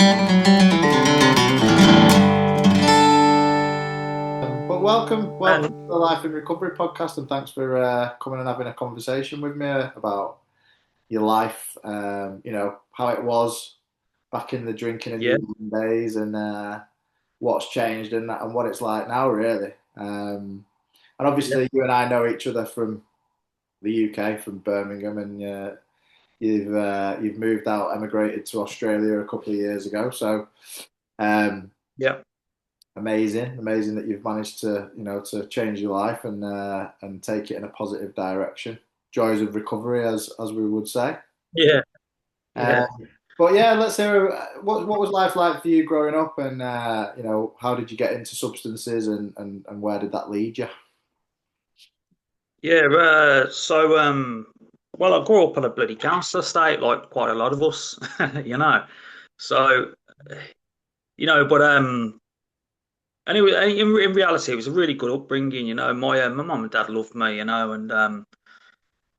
But welcome And to the Life in Recovery podcast, and thanks for coming and having a conversation with me about your life. How it was back in the drinking and yeah, using days, and what's changed and that, and what it's like now, really. And yeah, obviously, you and I know each other from the UK, from Birmingham, and you've moved out, emigrated to Australia a couple of years ago. So um, yeah, amazing that you've managed to to change your life and take it in a positive direction. Joys of recovery, as we would say. yeah, Uh, yeah, but yeah, let's hear what was life like for you growing up, and how did you get into substances, and where did that lead you? yeah. Well, I grew up on a bloody council estate, like quite a lot of us, you know. So, but anyway, in reality, it was a really good upbringing. My mum and dad loved me, and um,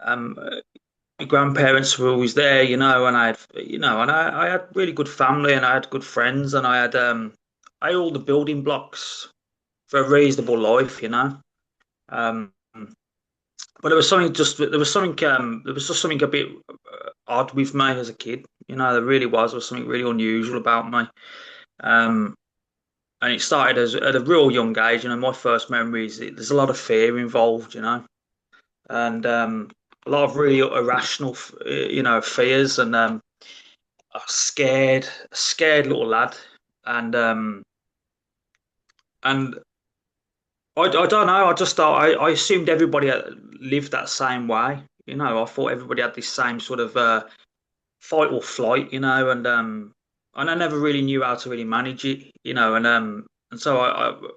my grandparents were always there, and I had really good family, and I had good friends, and I had all the building blocks for a reasonable life. Um, But there was just something a bit odd with me as a kid. There really was. There was something really unusual about me. Um, and it started at a real young age. My first memories, there's a lot of fear involved, and a lot of really irrational, fears. And I was scared little lad. And and I don't know. I just thought I assumed everybody lived that same way. I thought everybody had this same sort of fight or flight, and I never really knew how to really manage it, and so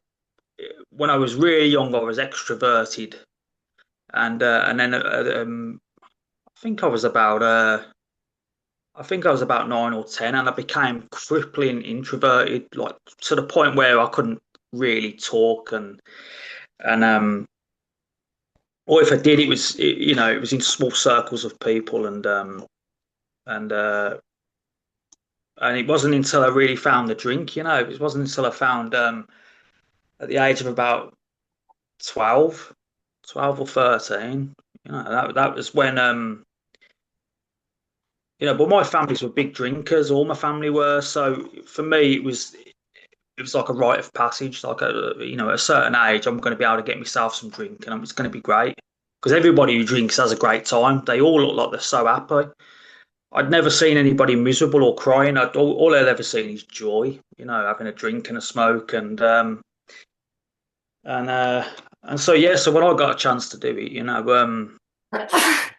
when I was really young, I was extroverted, and then I think I was about I think I was about 9 or 10, and I became crippling introverted, like to the point where I couldn't really talk, and or if I did, it was in small circles of people, and and it wasn't until I really found the drink, it wasn't until I found at the age of about 12, 12 or 13, that was when but my families were big drinkers, all my family were. So for me it was like a rite of passage, like at a certain age I'm going to be able to get myself some drink, and it's going to be great because everybody who drinks has a great time. They all look like they're so happy. I'd never seen anybody miserable or crying. All I'd ever seen is joy, having a drink and a smoke, and uh, and so yeah. So when I got a chance to do it,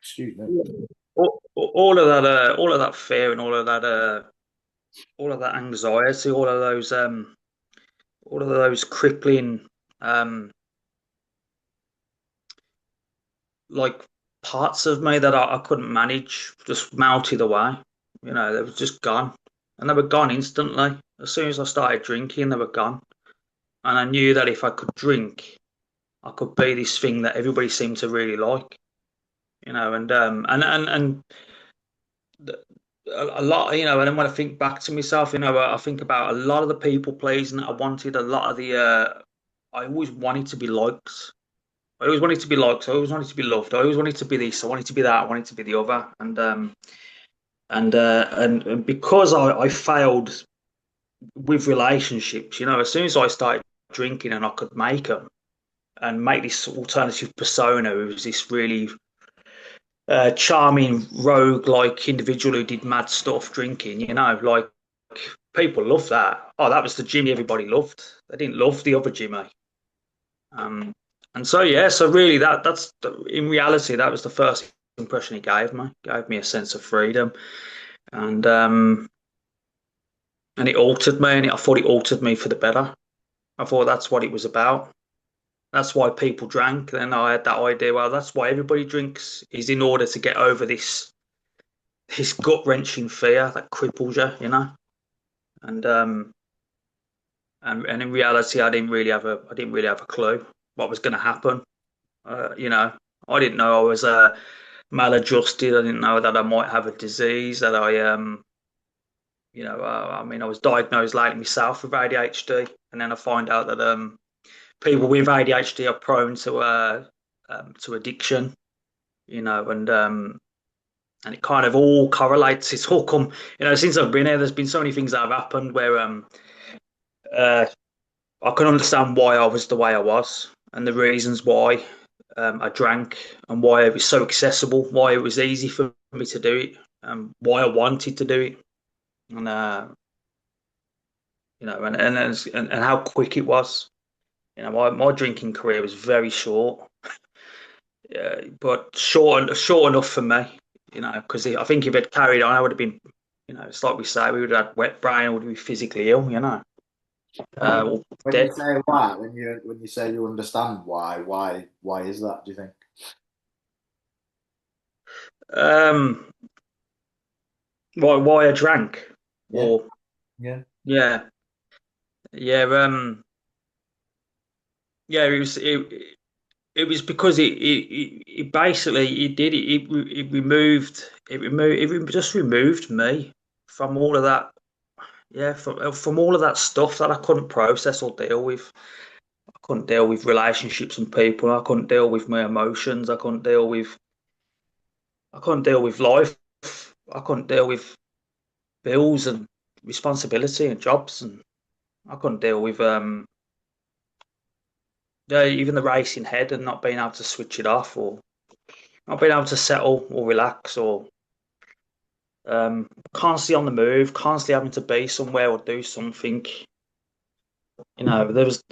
Excuse me. all of that fear and all of that anxiety, all of those crippling, um, like parts of me that I couldn't manage, just melted away. They were just gone, and they were gone instantly. As soon as I started drinking, they were gone. And I knew that if I could drink, I could be this thing that everybody seemed to really like, and a lot, and then when I think back to myself, I think about a lot of the people pleasing that I wanted, a lot of I always wanted to be liked. I always wanted to be liked. I always wanted to be loved. I always wanted to be this. I wanted to be that. I wanted to be the other. And because I failed with relationships, as soon as I started drinking and I could make them and make this alternative persona, who was this really charming rogue like individual who did mad stuff drinking, like people love that. Oh, that was the Jimmy everybody loved. They didn't love the other Jimmy. Um, and so yeah, so really that's in reality that was the first impression he gave me a sense of freedom, and um, and it altered me, and I thought it altered me for the better. I thought that's what it was about. That's why people drank. Then I had that idea. Well, that's why everybody drinks is in order to get over this gut wrenching fear that cripples you, And and in reality, I didn't really have a clue what was going to happen. I didn't know I was maladjusted. I didn't know that I might have a disease that I I mean, I was diagnosed late myself with ADHD, and then I find out that people with ADHD are prone to addiction, and it kind of all correlates. It's all come, since I've been here. There's been so many things that have happened where uh, I can understand why I was the way I was, and the reasons why I drank, and why it was so accessible, why it was easy for me to do it, why I wanted to do it, and and how quick it was. My drinking career was very short, but short enough for me. Because I think if it carried on, I would have been, it's like we say, we would have had wet brain, I would be physically ill, or When you dead. say why, when you say you understand why is that? Do you think? Um, why I drank, Yeah, or yeah. yeah, yeah, yeah. It was because it basically it did just removed me from all of that. Yeah, from all of that stuff that I couldn't process or deal with. I couldn't deal with relationships and people. I couldn't deal with my emotions. I couldn't deal with life. I couldn't deal with bills and responsibility and jobs, and I couldn't deal with yeah, even the racing head and not being able to switch it off, or not being able to settle or relax, or constantly on the move, constantly having to be somewhere or do something. There was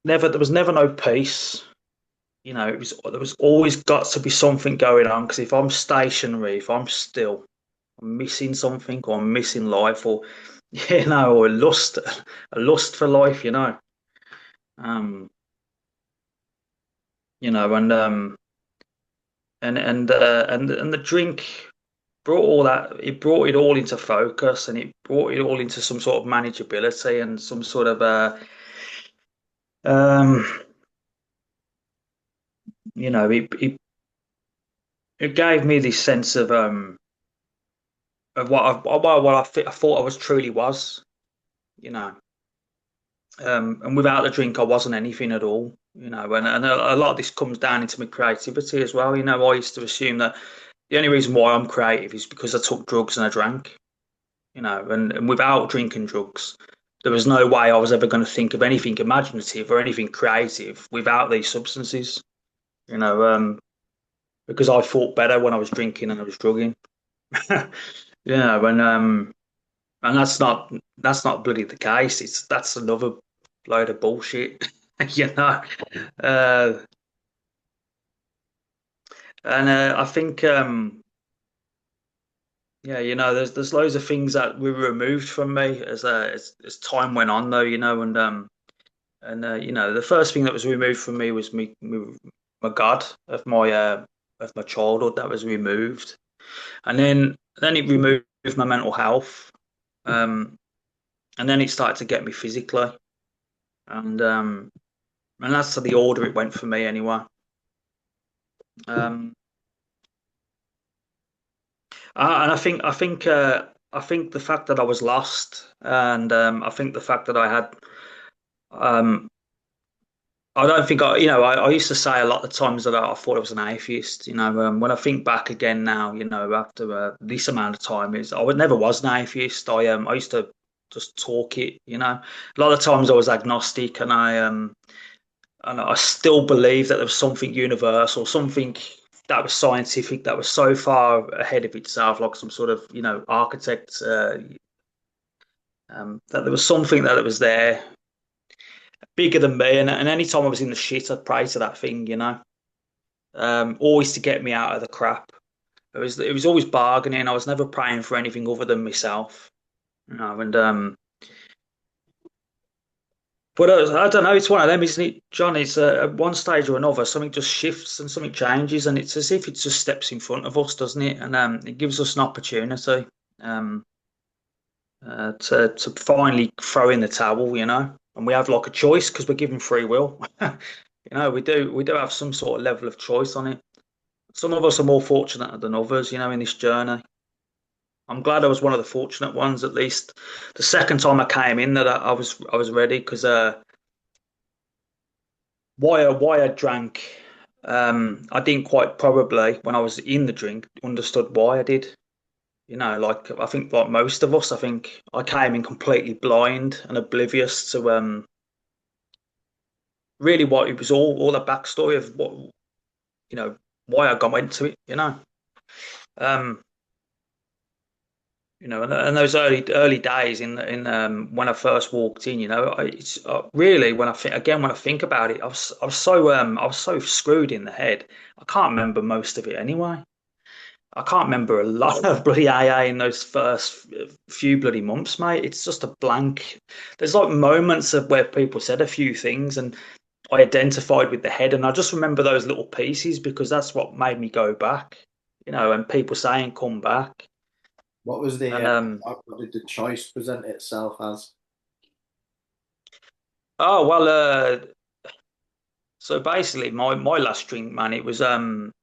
never no peace. There was always got to be something going on, because if I'm stationary, if I'm still, I'm missing something, or I'm missing life, or or a lust for life. Um, you know, and the drink brought all that. It brought it all into focus, and it brought it all into some sort of manageability and some sort of um, it gave me this sense of I thought I was truly was. You know. And without the drink, I wasn't anything at all. And a lot of this comes down into my creativity as well. I used to assume that the only reason why I'm creative is because I took drugs and I drank. And without drinking drugs, there was no way I was ever going to think of anything imaginative or anything creative without these substances. You know, because I thought better when I was drinking and I was drugging. And and that's not bloody the case. That's another load of bullshit. you know. Uh, and I think yeah, there's loads of things that were removed from me as time went on, though. The first thing that was removed from me was my God of my childhood. That was removed, and then it removed my mental health, um, and then it started to get me physically, and um, and that's the order it went for me anyway. Um, and I think the fact that I was lost, and I think the fact that um, I don't think I used to say a lot of times that I thought I was an atheist. When I think back again now, after this amount of time, is never was an atheist. I used to just talk it. A lot of times I was agnostic, and I still believe that there was something universal, something that was scientific, that was so far ahead of itself, like some sort of architect. That there was something that was there, bigger than me, and any time I was in the shit, I'd pray to that thing, always to get me out of the crap. It was always bargaining. I was never praying for anything other than myself, and but I don't know. It's one of them, isn't it, John? It's at one stage or another, something just shifts and something changes, and it's as if it just steps in front of us, doesn't it? And it gives us an opportunity um, to finally throw in the towel, And we have like a choice because we're given free will. We do have some sort of level of choice on it. Some of us are more fortunate than others, in this journey. I'm glad I was one of the fortunate ones. At least the second time I came in, that I was ready because why I drank, I didn't quite probably when I was in the drink understood why I did. Like I think like most of us, I think I came in completely blind and oblivious to really what it was all the backstory of what you know why I got into it. Um, and those early days in when I first walked in, it's really when I think about it, I was so screwed in the head. I can't remember most of it anyway. I can't remember a lot of bloody AA in those first few bloody months, mate. It's just a blank. There's like moments of where people said a few things and I identified with the head, and I just remember those little pieces because that's what made me go back, and people saying come back. What was the And what did the choice present itself as? oh well, so basically my last drink, man, it was on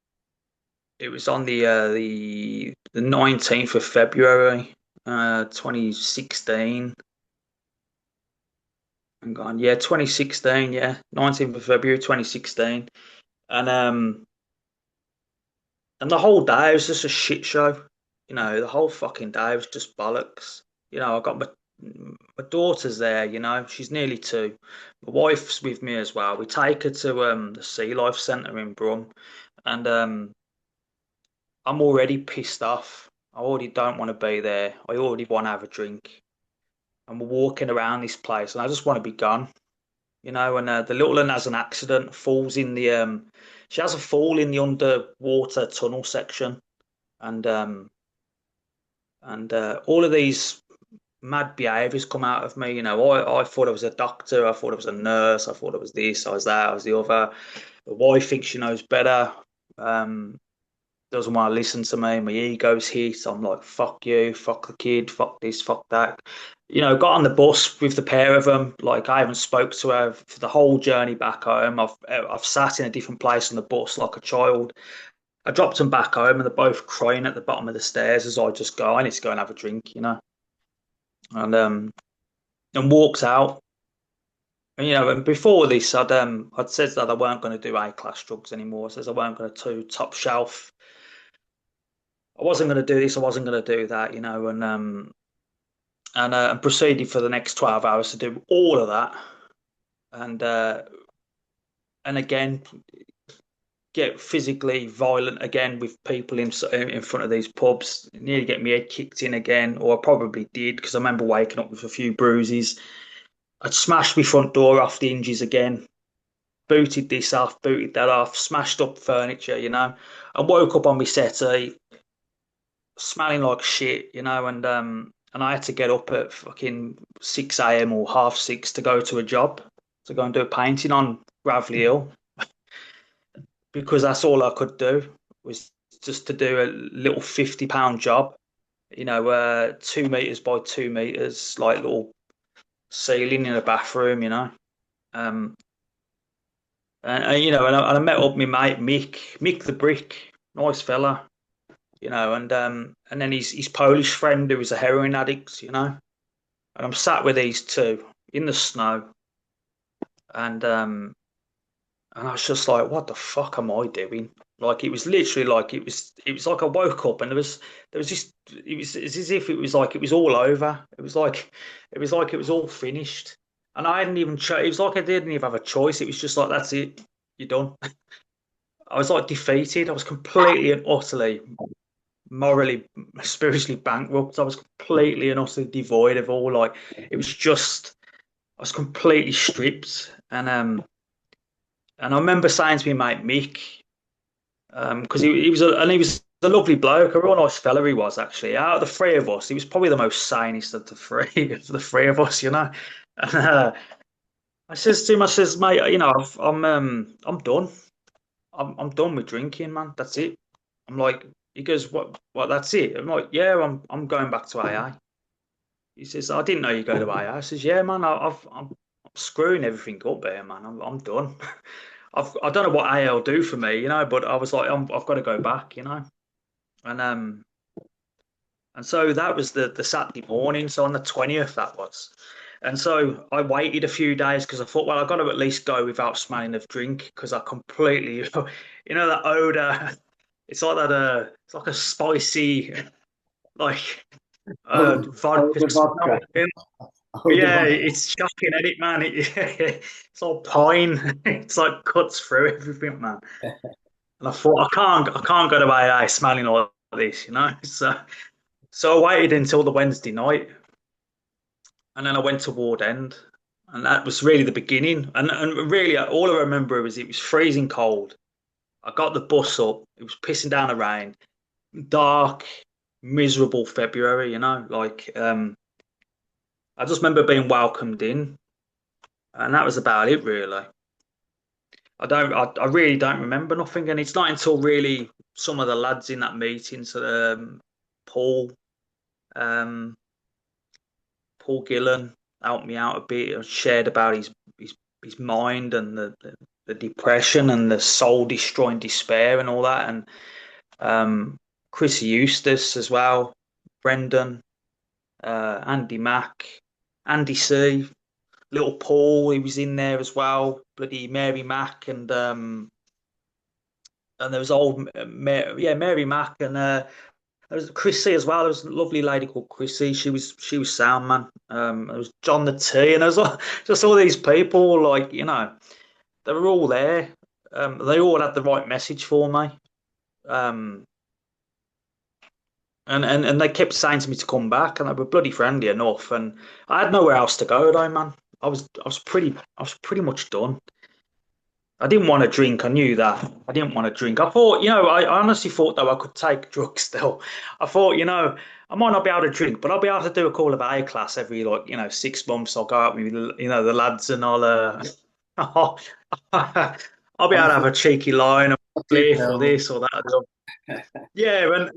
the 19th of February, 2016. Hang on, yeah, 2016, yeah, 19th of February 2016. And and the whole day was just a shit show. The whole fucking day was just bollocks. I got my daughter's there, she's nearly 2. My wife's with me as well. We take her to the Sea Life Centre in Brum, and I'm already pissed off. I already don't want to be there. I already want to have a drink. And we're walking around this place, and I just want to be gone. And the little one has an accident, falls in the she has a fall in the underwater tunnel section, and all of these mad behaviours come out of me. I thought I was a doctor, I thought I was a nurse, I thought I was this, I was that, I was the other. The wife thinks she knows better. Um, doesn't want to listen to me. My ego's hit. I'm like, fuck you, fuck the kid, fuck this, fuck that. Got on the bus with the pair of them. Like I haven't spoke to her for the whole journey back home. I've sat in a different place on the bus like a child. I dropped them back home and they're both crying at the bottom of the stairs as I just go, I need to go and have a drink. And walks out. And before this, I'd said that I weren't going to do A class drugs anymore. I says I weren't going to do top shelf. I wasn't going to do this. I wasn't going to do that. And proceeded for the next 12 hours to do all of that, and again get physically violent again with people in front of these pubs. Nearly get my head kicked in again, or I probably did because I remember waking up with a few bruises. I'd smashed my front door off the hinges again, booted this off, booted that off, smashed up furniture, I woke up on my settee smelling like shit, and I had to get up at fucking 6 a.m. or half 6 to go to a job, to go and do a painting on Gravelly Hill, because that's all I could do was just to do a little £50 job, 2 meters by 2 meters, like little ceiling in a bathroom, Um, and I met up with my mate Mick the Brick, nice fella, and then his Polish friend who was a heroin addict, and I'm sat with these two in the snow, and I was just like, what the fuck am I doing? Like it was literally like it was like I woke up and there was just it was it's as if it was like it was all over. It was like it was all finished, and I hadn't even it was like I didn't even have a choice. It was just like that's it, you're done. I was like defeated. I was completely and utterly morally, spiritually bankrupt. I was completely and utterly devoid of all like it was just I was completely stripped, and I remember saying to my mate Mick, because he was a lovely bloke, a real nice fella he was actually. Out of the three of us, he was probably the most sanest of the three of the three of us. And I says to him, I says, mate, I'm done. I'm done with drinking, man. That's it. I'm like, he goes, what? That's it. I'm like, yeah, I'm going back to AA. He says, I didn't know you go to AA. I says, yeah, man, I'm screwing everything up there, man. I'm done. I don't know what AA will do for me, but I was like, I've got to go back. And And so that was the Saturday morning. So on the 20th, that was. And so I waited a few days because I thought, well, I've got to at least go without smelling of drink because I completely, that odor. It's like that. It's like a spicy, like Oh, oh, vodka the smell. vodka. Oh, the Yeah, vodka. it's shocking, isn't it, man? It's all pine. It's like cuts through everything, man. And I thought, I can't go to AA smelling like this. So I waited until the Wednesday night, and then I went to Ward End, and that was really the beginning. And really, all I remember was it was freezing cold. I got the bus up. It was pissing down the rain, dark, miserable February. I just remember being welcomed in, and that was about it, really. I really don't remember nothing, and it's not until really some of the lads in that meeting, so Paul, um, Paul Gillen helped me out a bit and shared about his his mind and the depression and the soul destroying despair and all that, and Chris Eustace as well, Brendan, Andy Mack, Andy C, little Paul, he was in there as well, bloody Mary Mack and there was Mary Mack and there was Chrissy as well. There was a lovely lady called Chrissy. She was sound man. There was John the T, and there was just all these people like they were all there. They all had the right message for me. Um, and they kept saying to me to come back, and they were bloody friendly enough. And I had nowhere else to go though, man. I was pretty much done. I didn't want to drink. I knew that. I didn't want to drink. I thought, I honestly thought though I could take drugs still. I thought, I might not be able to drink, but I'll be able to do a call of A class every 6 months. I'll go out with the lads and I'll I'll be able Have to have a cheeky line or a few cliff or pills. this or that. Yeah,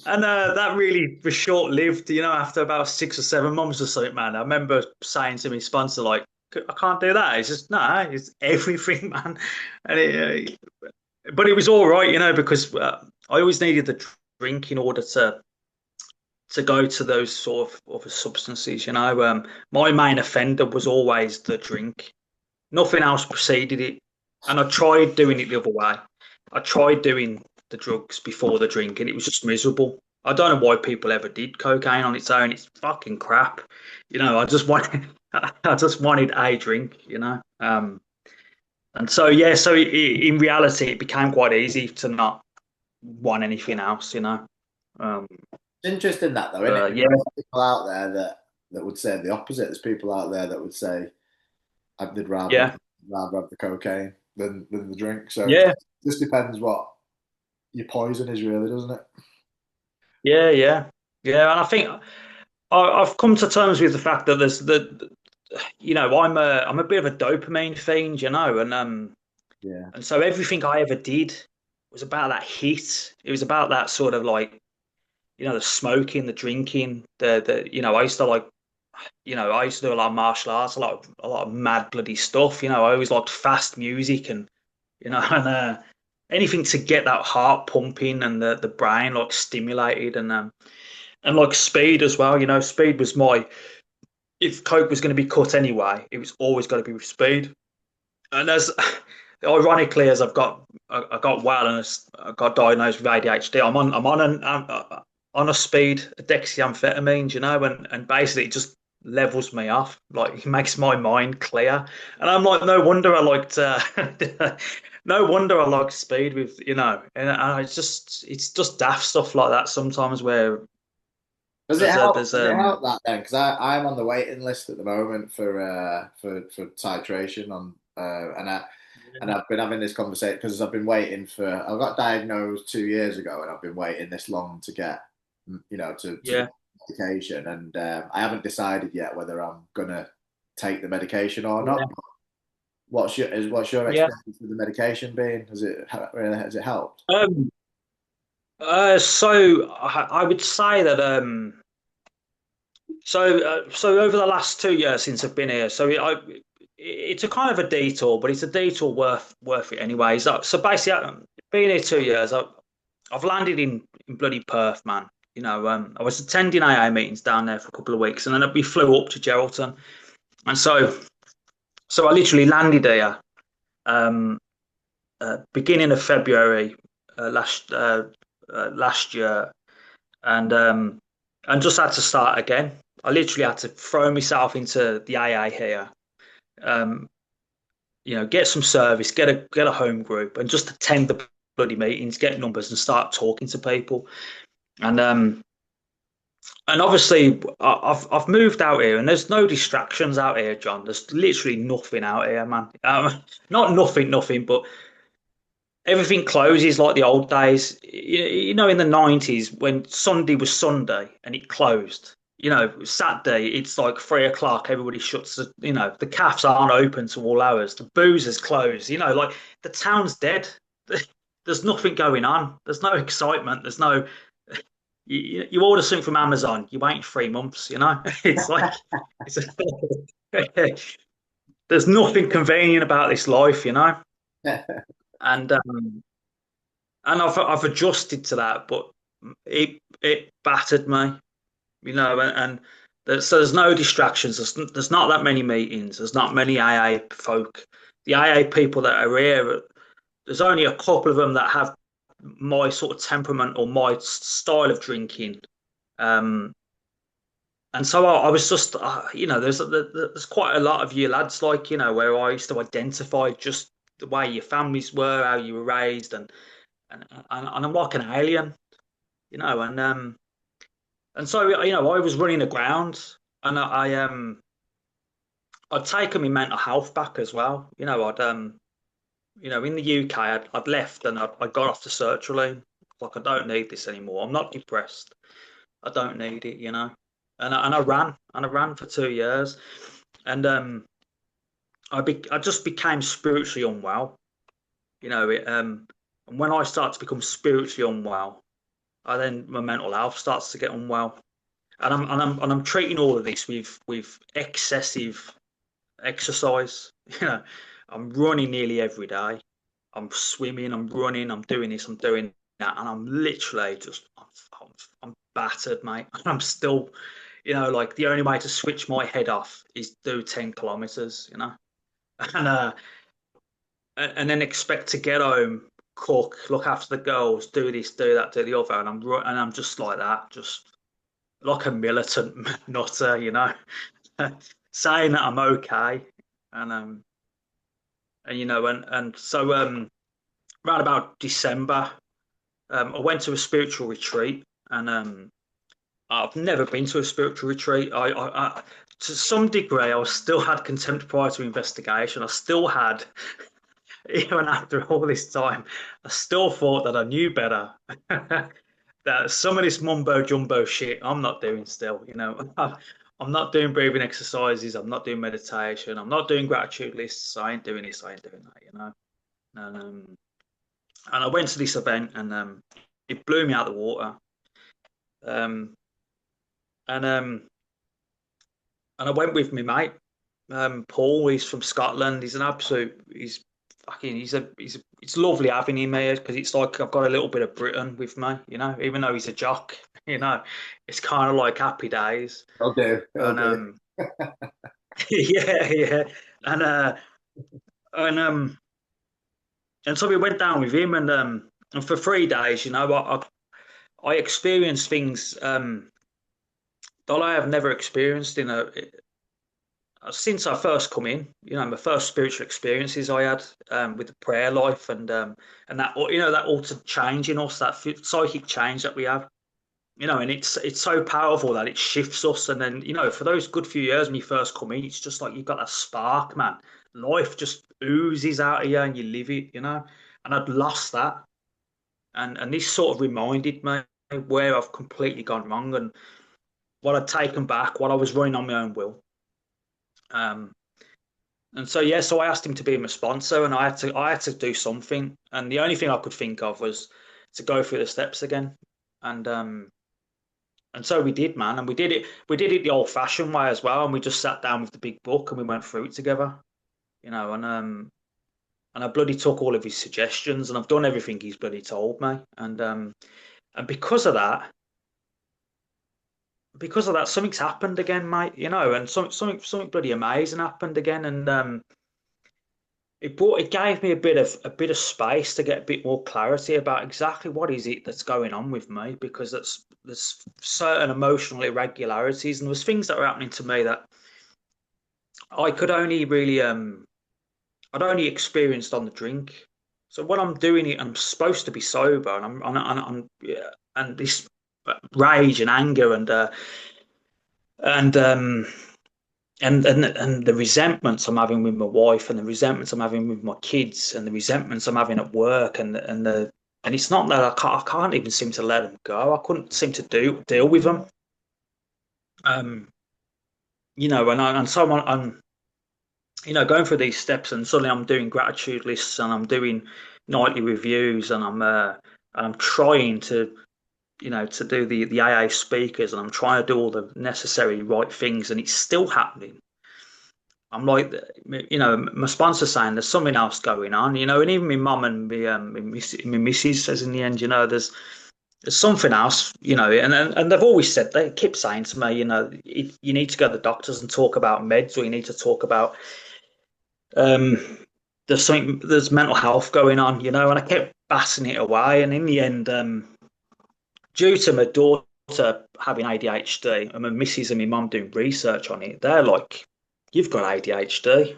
and that really was short lived. After about 6 or 7 months or something, man. I remember saying to my sponsor, like, I can't do that. It's just, no, it's everything, man. And but it was all right, because I always needed the drink in order to go to those sort of other substances. My main offender was always the drink. Nothing else preceded it. And I tried doing it the other way. I tried doing the drugs before the drink, and it was just miserable. I don't know why people ever did cocaine on its own. It's fucking crap. I just wanted, I just wanted a drink. And so yeah, so in reality, it became quite easy to not want anything else. Um, It's interesting that though, isn't it? yeah, There's people out there that would say the opposite. There's people out there that would say they'd yeah, rather have the cocaine than the drink. So it yeah, just depends what your poison is, really, doesn't it? yeah. And I think I've come to terms with the fact that there's I'm a bit of a dopamine fiend, Yeah. and so everything I ever did was about that hit. It was about that sort of like, the smoking, the drinking, I used to I used to do a lot of martial arts, a lot of mad bloody stuff. I always liked fast music and and anything to get that heart pumping and the brain like stimulated and like speed as well. Speed was if coke was going to be cut anyway, it was always going to be with speed. And as ironically as I got well and I got diagnosed with ADHD, I'm on a speed, a dexamphetamines, and basically it just levels me off. Like it makes my mind clear, and I'm like, no wonder I liked, no wonder I liked speed and it's just daft stuff like that sometimes where Does it there's a help? there's Does it help that then? Because I'm on the waiting list at the moment for titration on and I've been having this conversation because I've been waiting for I got diagnosed 2 years ago and I've been waiting this long to get to yeah get medication and I haven't decided yet whether I'm gonna take the medication or not. yeah What's your yeah. experience with the medication been? Has it helped? So I would say that so over the last 2 years since I've been here, it's a kind of a detour, but it's a detour worth it anyway. So basically, being here 2 years, I've landed in bloody Perth, man. I was attending AA meetings down there for a couple of weeks, and then we flew up to Geraldton, and so I literally landed there um, beginning of February last year, and just had to start again. I literally had to throw myself into the AA here, um, get some service, get a home group, and just attend the bloody meetings, get numbers, and start talking to people. And obviously, I've moved out here, and there's no distractions out here, John. There's literally nothing out here, man. Not nothing, but everything closes like the old days. In the 90s when Sunday was Sunday and it closed. Saturday it's like 3 o'clock. Everybody shuts. The cafes aren't open to all hours. The booze is closed. Like the town's dead. There's nothing going on. There's no excitement. There's no. You order something from Amazon. You wait 3 months. It's like it's there's nothing convenient about this life. And I've adjusted to that, but it battered me, so there's no distractions. There's not that many meetings. There's not many AA folk. The AA people that are here, there's only a couple of them that have my sort of temperament or my style of drinking. And so I was just, there's quite a lot of you lads like, where I used to identify just the way your families were, how you were raised, and I'm like an alien, and so I was running aground, and I'd taken my mental health back as well. In the UK, I'd left and I got off the sertraline. Like I don't need this anymore. I'm not depressed. I don't need it. And I ran for 2 years, and I just became spiritually unwell. And when I start to become spiritually unwell, my mental health starts to get unwell, and I'm treating all of this with excessive exercise. I'm running nearly every day. I'm swimming. I'm running. I'm doing this. I'm doing that, and I'm literally just I'm battered, mate. And I'm still, like the only way to switch my head off is do 10 kilometers. And and then expect to get home, cook, look after the girls, do this, do that, do the other, and I'm just like that, just like a militant nutter, saying that I'm okay, and and so around about December, I went to a spiritual retreat, and I've never been to a spiritual retreat. To some degree, I still had contempt prior to investigation. I still had even after all this time, I still thought that I knew better. That some of this mumbo jumbo shit I'm not doing still, I'm not doing breathing exercises, I'm not doing meditation, I'm not doing gratitude lists, I ain't doing this, I ain't doing that. And I went to this event and it blew me out of the water. Um, and and I went with my mate, Paul. He's from Scotland. He's an absolute. He's fucking. It's lovely having him here because it's like I've got a little bit of Britain with me. Even though he's a jock, it's kind of like happy days. Okay. And yeah, and and and so we went down with him, and for 3 days, I experienced things that I have never experienced since I first come in. My first spiritual experiences I had with the prayer life and that that altered change in us, that psychic change that we have. And it's so powerful that it shifts us. And then for those good few years when you first come in, it's just like you've got that spark, man. Life just oozes out of you and you live it. And I'd lost that, and this sort of reminded me where I've completely gone wrong and what I'd taken back, what I was running on my own will. Um, and so yeah, so I asked him to be my sponsor, and I had to do something, and the only thing I could think of was to go through the steps again, and so we did, man, and we did it the old-fashioned way as well, and we just sat down with the big book and we went through it together, and I bloody took all of his suggestions, and I've done everything he's bloody told me, and because of that, because of that, something's happened again, mate. And something bloody amazing happened again, and it gave me a bit of space to get a bit more clarity about exactly what is it that's going on with me, because there's certain emotional irregularities, and there was things that were happening to me that I could only really I'd only experienced on the drink. So when I'm doing it, I'm supposed to be sober, and yeah, and this rage and anger and and the resentments I'm having with my wife, and the resentments I'm having with my kids, and the resentments I'm having at work, and it's not that I can't even seem to let them go. I couldn't seem to deal with them. Um, and so I'm going through these steps, and suddenly I'm doing gratitude lists, and I'm doing nightly reviews, and I'm trying to do the AA speakers, and I'm trying to do all the necessary right things, and it's still happening. I'm like, my sponsor's saying there's something else going on, and even my mum and my missus says in the end, there's something else, and they've always said, they keep saying to me, you need to go to the doctors and talk about meds, or you need to talk about um, there's mental health going on, and I kept batting it away, and in the end, due to my daughter having ADHD and my missus and my mum doing research on it, they're like, "You've got ADHD,"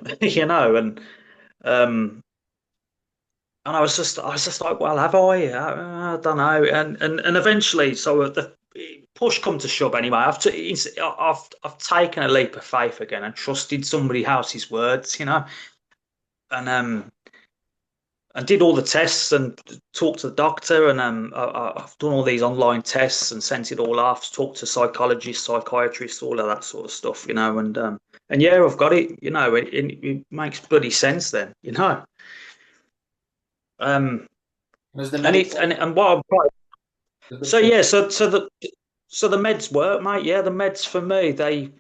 um, and I was just like, "Well, have I? I don't know." And eventually, so the push come to shove. Anyway, I've taken a leap of faith again and trusted somebody else's words, and and did all the tests and talked to the doctor, and I've done all these online tests and sent it all off, talked to psychologists, psychiatrists, all of that sort of stuff, and yeah, I've got it. It makes bloody sense then, um, Does the and medic? it and what I'm quite, Does so the, yeah, so the meds work, mate. Yeah, the meds for me, they've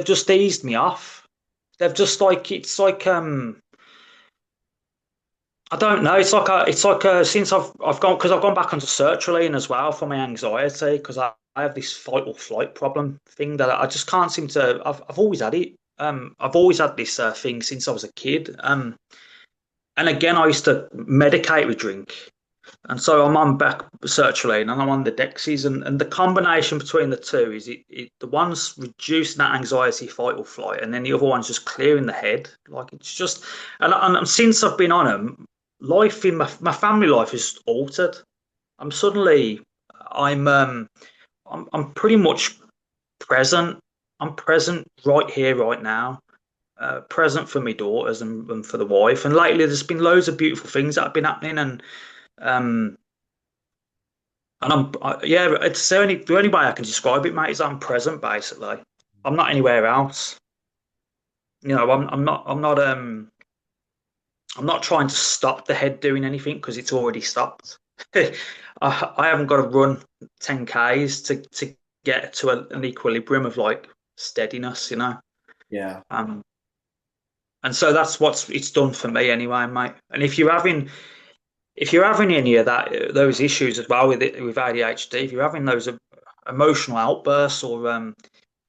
just eased me off. They've just like it's like I don't know. It's like since I've gone, because I've gone back onto sertraline as well for my anxiety, because I have this fight or flight problem thing that I just can't seem to. I've always had it. I've always had this thing since I was a kid. And again, I used to medicate with drink, and so I'm on back sertraline and I'm on the Dexys, and the combination between the two is the one's reducing that anxiety, fight or flight, and then the other one's just clearing the head. Like it's just, and since I've been on them, life in my family life is altered. I'm suddenly, I'm um, I'm pretty much present. I'm present right here, right now. Present for my daughters and for the wife. And lately, there's been loads of beautiful things that have been happening, um, yeah, it's the only way I can describe it, mate, is I'm present basically. I'm not anywhere else. I'm not trying to stop the head doing anything because it's already stopped. I haven't got to run 10Ks to get to an equilibrium of like steadiness. yeah. Um, and so that's what it's done for me anyway, mate. And if you're having any of those issues as well with ADHD, if you're having those emotional outbursts or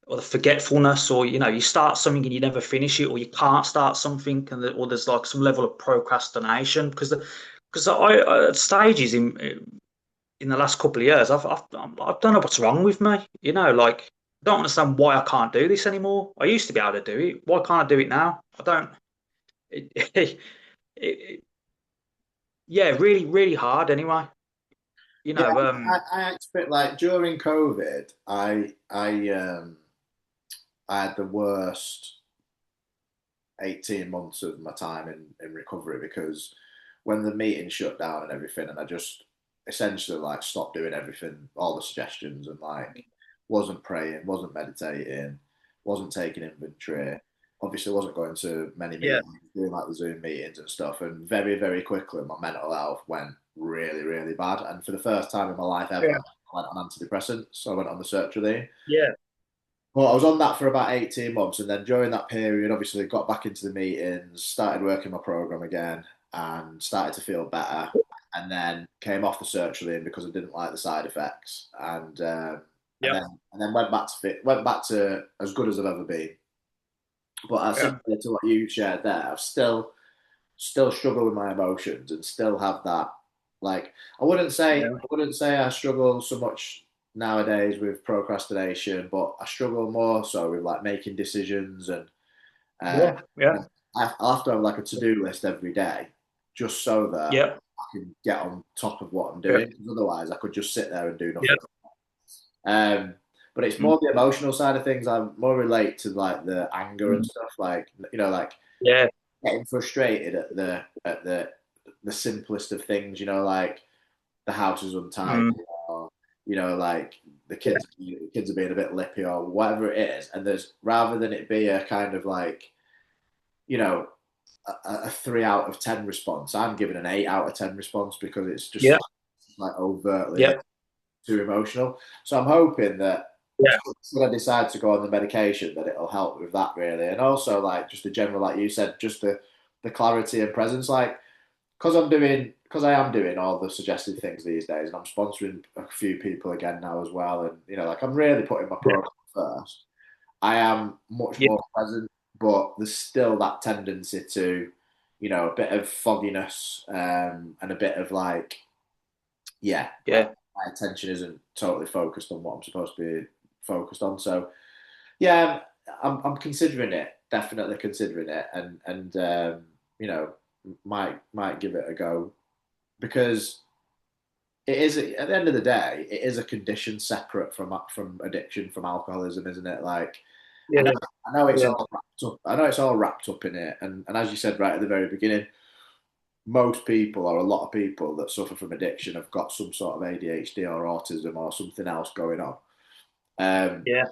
the forgetfulness, or you start something and you never finish it, or you can't start something, or there's like some level of procrastination, because I at stages in the last couple of years, I don't know what's wrong with me. Like I don't understand why I can't do this anymore. I used to be able to do it. Why can't I do it now? I don't. It, it, yeah, really, really hard. Anyway, you Yeah, know. I expect like during COVID, I had the worst 18 months of my time in recovery because when the meeting shut down and everything, and I just essentially like stopped doing everything, all the suggestions, and like wasn't praying, wasn't meditating, wasn't taking inventory. Obviously, wasn't going to many Yeah. meetings, doing like the Zoom meetings and stuff. And very, very quickly, my mental health went really, really bad. And for the first time in my life ever, Yeah. I went on antidepressants. So I went on the sertraline. Yeah. Well, I was on that for about 18 months. And then during that period, obviously got back into the meetings, started working my program again, and started to feel better. And then came off the sertraline because I didn't like the side effects. And and Yeah. then went back to as good as I've ever been. But Yeah. similar to what you shared there, I've still struggle with my emotions and still have that. Like Yeah. I wouldn't say I struggle so much nowadays with procrastination, but I struggle more so with like making decisions and uh, Yeah. Yeah. I'll have to have like a to-do list every day just so that Yeah. I can get on top of what I'm Yeah. doing. Because otherwise, I could just sit there and do Yeah. nothing. Um, but it's Mm. more the emotional side of things. I more relate to like the anger and Mm. stuff, like like Yeah. getting frustrated at the simplest of things. Like the house is untidy, Mm. or like Yeah. the kids are being a bit lippy, or whatever it is. And there's rather than it be a kind of like you know a 3 out of 10 response, I'm giving an 8 out of 10 response because it's just Yeah. like overtly Yeah. too emotional. So I'm hoping that Yeah. when I decide to go on the medication, that it'll help with that really, and also like just the general, like you said, just the clarity and presence, like because I am doing all the suggested things these days, and I'm sponsoring a few people again now as well, and like I'm really putting my Yeah. program first. I am much Yeah. more present, but there's still that tendency to, a bit of fogginess, and a bit of like, yeah, like Yeah. my attention isn't totally focused on what I'm supposed to be focused on. So yeah, I'm considering it, definitely considering it, and might give it a go because it is at the end of the day, it is a condition separate from addiction, from alcoholism, isn't it? Like I Yeah. know, I know it's Yeah. all wrapped up. I know it's all wrapped up in it, and as you said right at the very beginning, most people or a lot of people that suffer from addiction have got some sort of ADHD or autism or something else going on. Um, Yeah.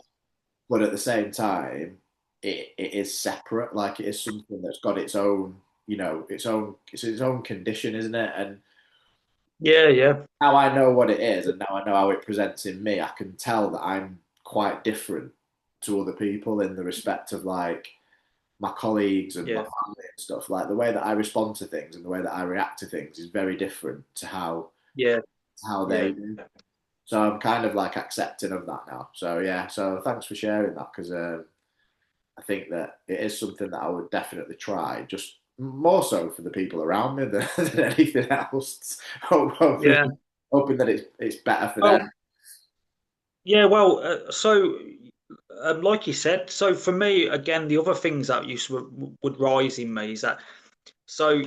but at the same time, it is separate. Like it is something that's got its own, it's its own condition, isn't it? And Yeah. Yeah. now I know what it is, and now I know how it presents in me. I can tell that I'm quite different to other people in the respect of like my colleagues and my Yeah. family and stuff. Like the way that I respond to things and the way that I react to things is very different to Yeah. how Yeah. they do. So I'm kind of like accepting of that now. So yeah, so thanks for sharing that because I think that it is something that I would definitely try, just more so for the people around me than, than anything else. Hopefully, Yeah. hoping that it's better for Well, them. yeah. Well, so like you said, so for me, again, the other things that would rise in me is that so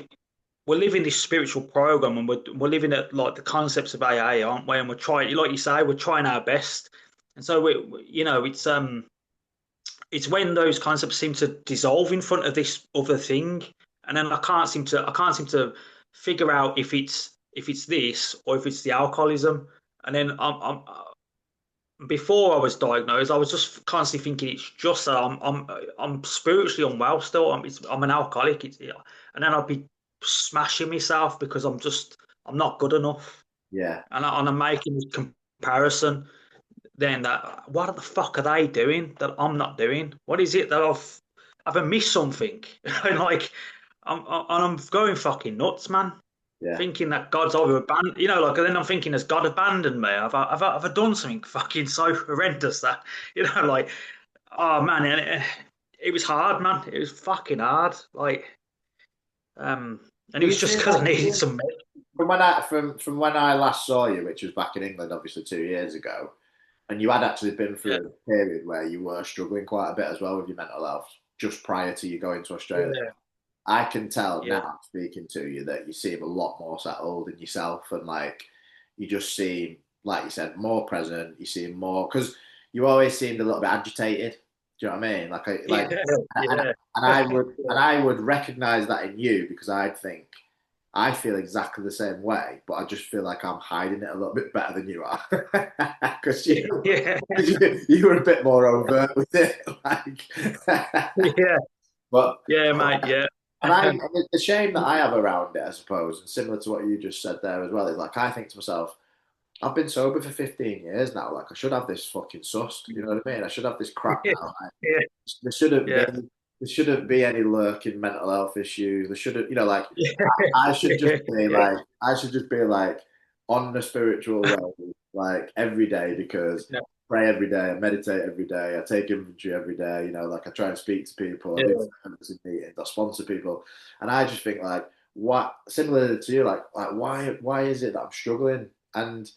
we're living this spiritual program and we're living at like the concepts of AA, aren't we? And we're trying, like you say, we're trying our best. And so it's when those concepts seem to dissolve in front of this other thing, and then I can't seem to figure out if it's this or if it's the alcoholism. And then before I was diagnosed, I was just constantly thinking it's just that I'm spiritually unwell still. I'm an alcoholic. And then I'd be smashing myself because I'm not good enough, Yeah, and I'm making this comparison. Then that what the fuck are they doing that I'm not doing? What is it that have I missed something? And like I'm going fucking nuts, man. yeah. Thinking that God's either abandoned, like, and then I'm thinking, has God abandoned me? Have I done something fucking so horrendous that, like, oh man, and it was hard, man. It was fucking hard. Like, and it Do you was just see because I that needed some. from when I last saw you, which was back in England, obviously 2 years ago, and you had actually been Yeah, through a period where you were struggling quite a bit as well with your mental health, just prior to you going to Australia. yeah, I can tell yeah, now speaking to you that you seem a lot more settled in yourself and like you just seem like you said more present. You seem more because you always seemed a little bit agitated. Do you know what I mean? yeah, yeah, And I would recognize that in you because I'd think I feel exactly the same way, but I just feel like I'm hiding it a little bit better than you are because yeah, you were a bit more overt with it, like. yeah, But yeah, mate, yeah, and the shame that I have around it, I suppose, and similar to what you just said there as well, is like I think to myself, I've been sober for 15 years now. Like I should have this fucking sussed. You know what I mean? I should have this crap yeah, now. Like, yeah, there shouldn't be yeah, there shouldn't be any lurking mental health issues. There shouldn't, like yeah, I should just be yeah, like on the spiritual road like every day because yeah. pray every day, I meditate every day, I take inventory every day, you know, like I try and speak to people, I do Yeah. service in meetings, I sponsor people. And I just think like what similar to you, like why is it that I'm struggling? And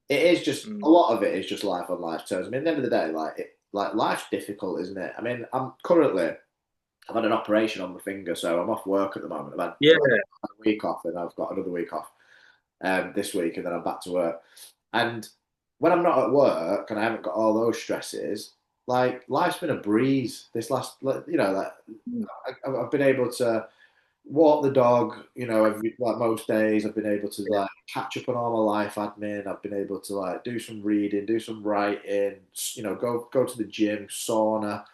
it is just a Mm. lot of it is just life on life terms. I mean, at the end of the day, like life's difficult, isn't it? I mean, I've had an operation on my finger, so I'm off work at the moment. Yeah. I've had a week off, and I've got another week off this week, and then I'm back to work. And when I'm not at work and I haven't got all those stresses, like life's been a breeze. This last, you know, like Mm. I've been able to walk the dog, you know, every like most days. I've been able to like catch up on all my life admin. I've been able to like do some reading, do some writing, you know, go to the gym, sauna,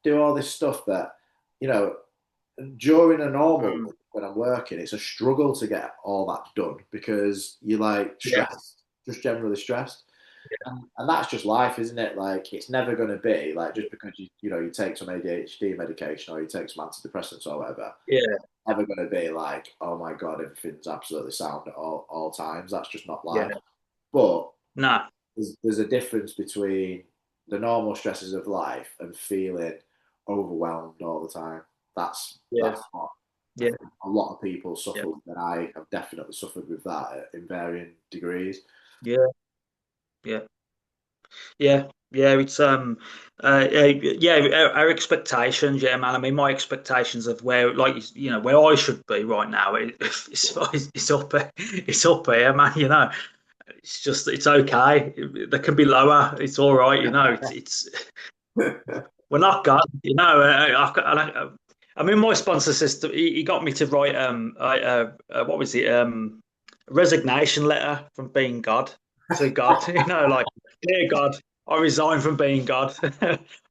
do all this stuff that, you know, during a normal Mm. week when I'm working, it's a struggle to get all that done because you're like Yeah. stressed, just generally stressed. And that's just life, isn't it? Like it's never going to be like just because you know you take some ADHD medication or you take some antidepressants or whatever, Yeah. never going to be like, oh my God, everything's absolutely sound at all times. That's just not Yeah. life. But No. there's a difference between the normal stresses of life and feeling overwhelmed all the time. Yeah. That's what I Yeah. think a lot of people Yeah. suffer with, and I have definitely suffered with that in varying degrees. Yeah. Yeah. Yeah. Yeah. Yeah. Our expectations. Yeah, man. I mean, my expectations of where, like, you know, where I should be right now. It's up. It's up here, man. You know, it's just it's okay. There can be lower. It's all right. You know, it's we're not God. You know, I mean, my sponsor says he got me to write what was it resignation letter from being God to God. You know, like dear God, I resign from being God.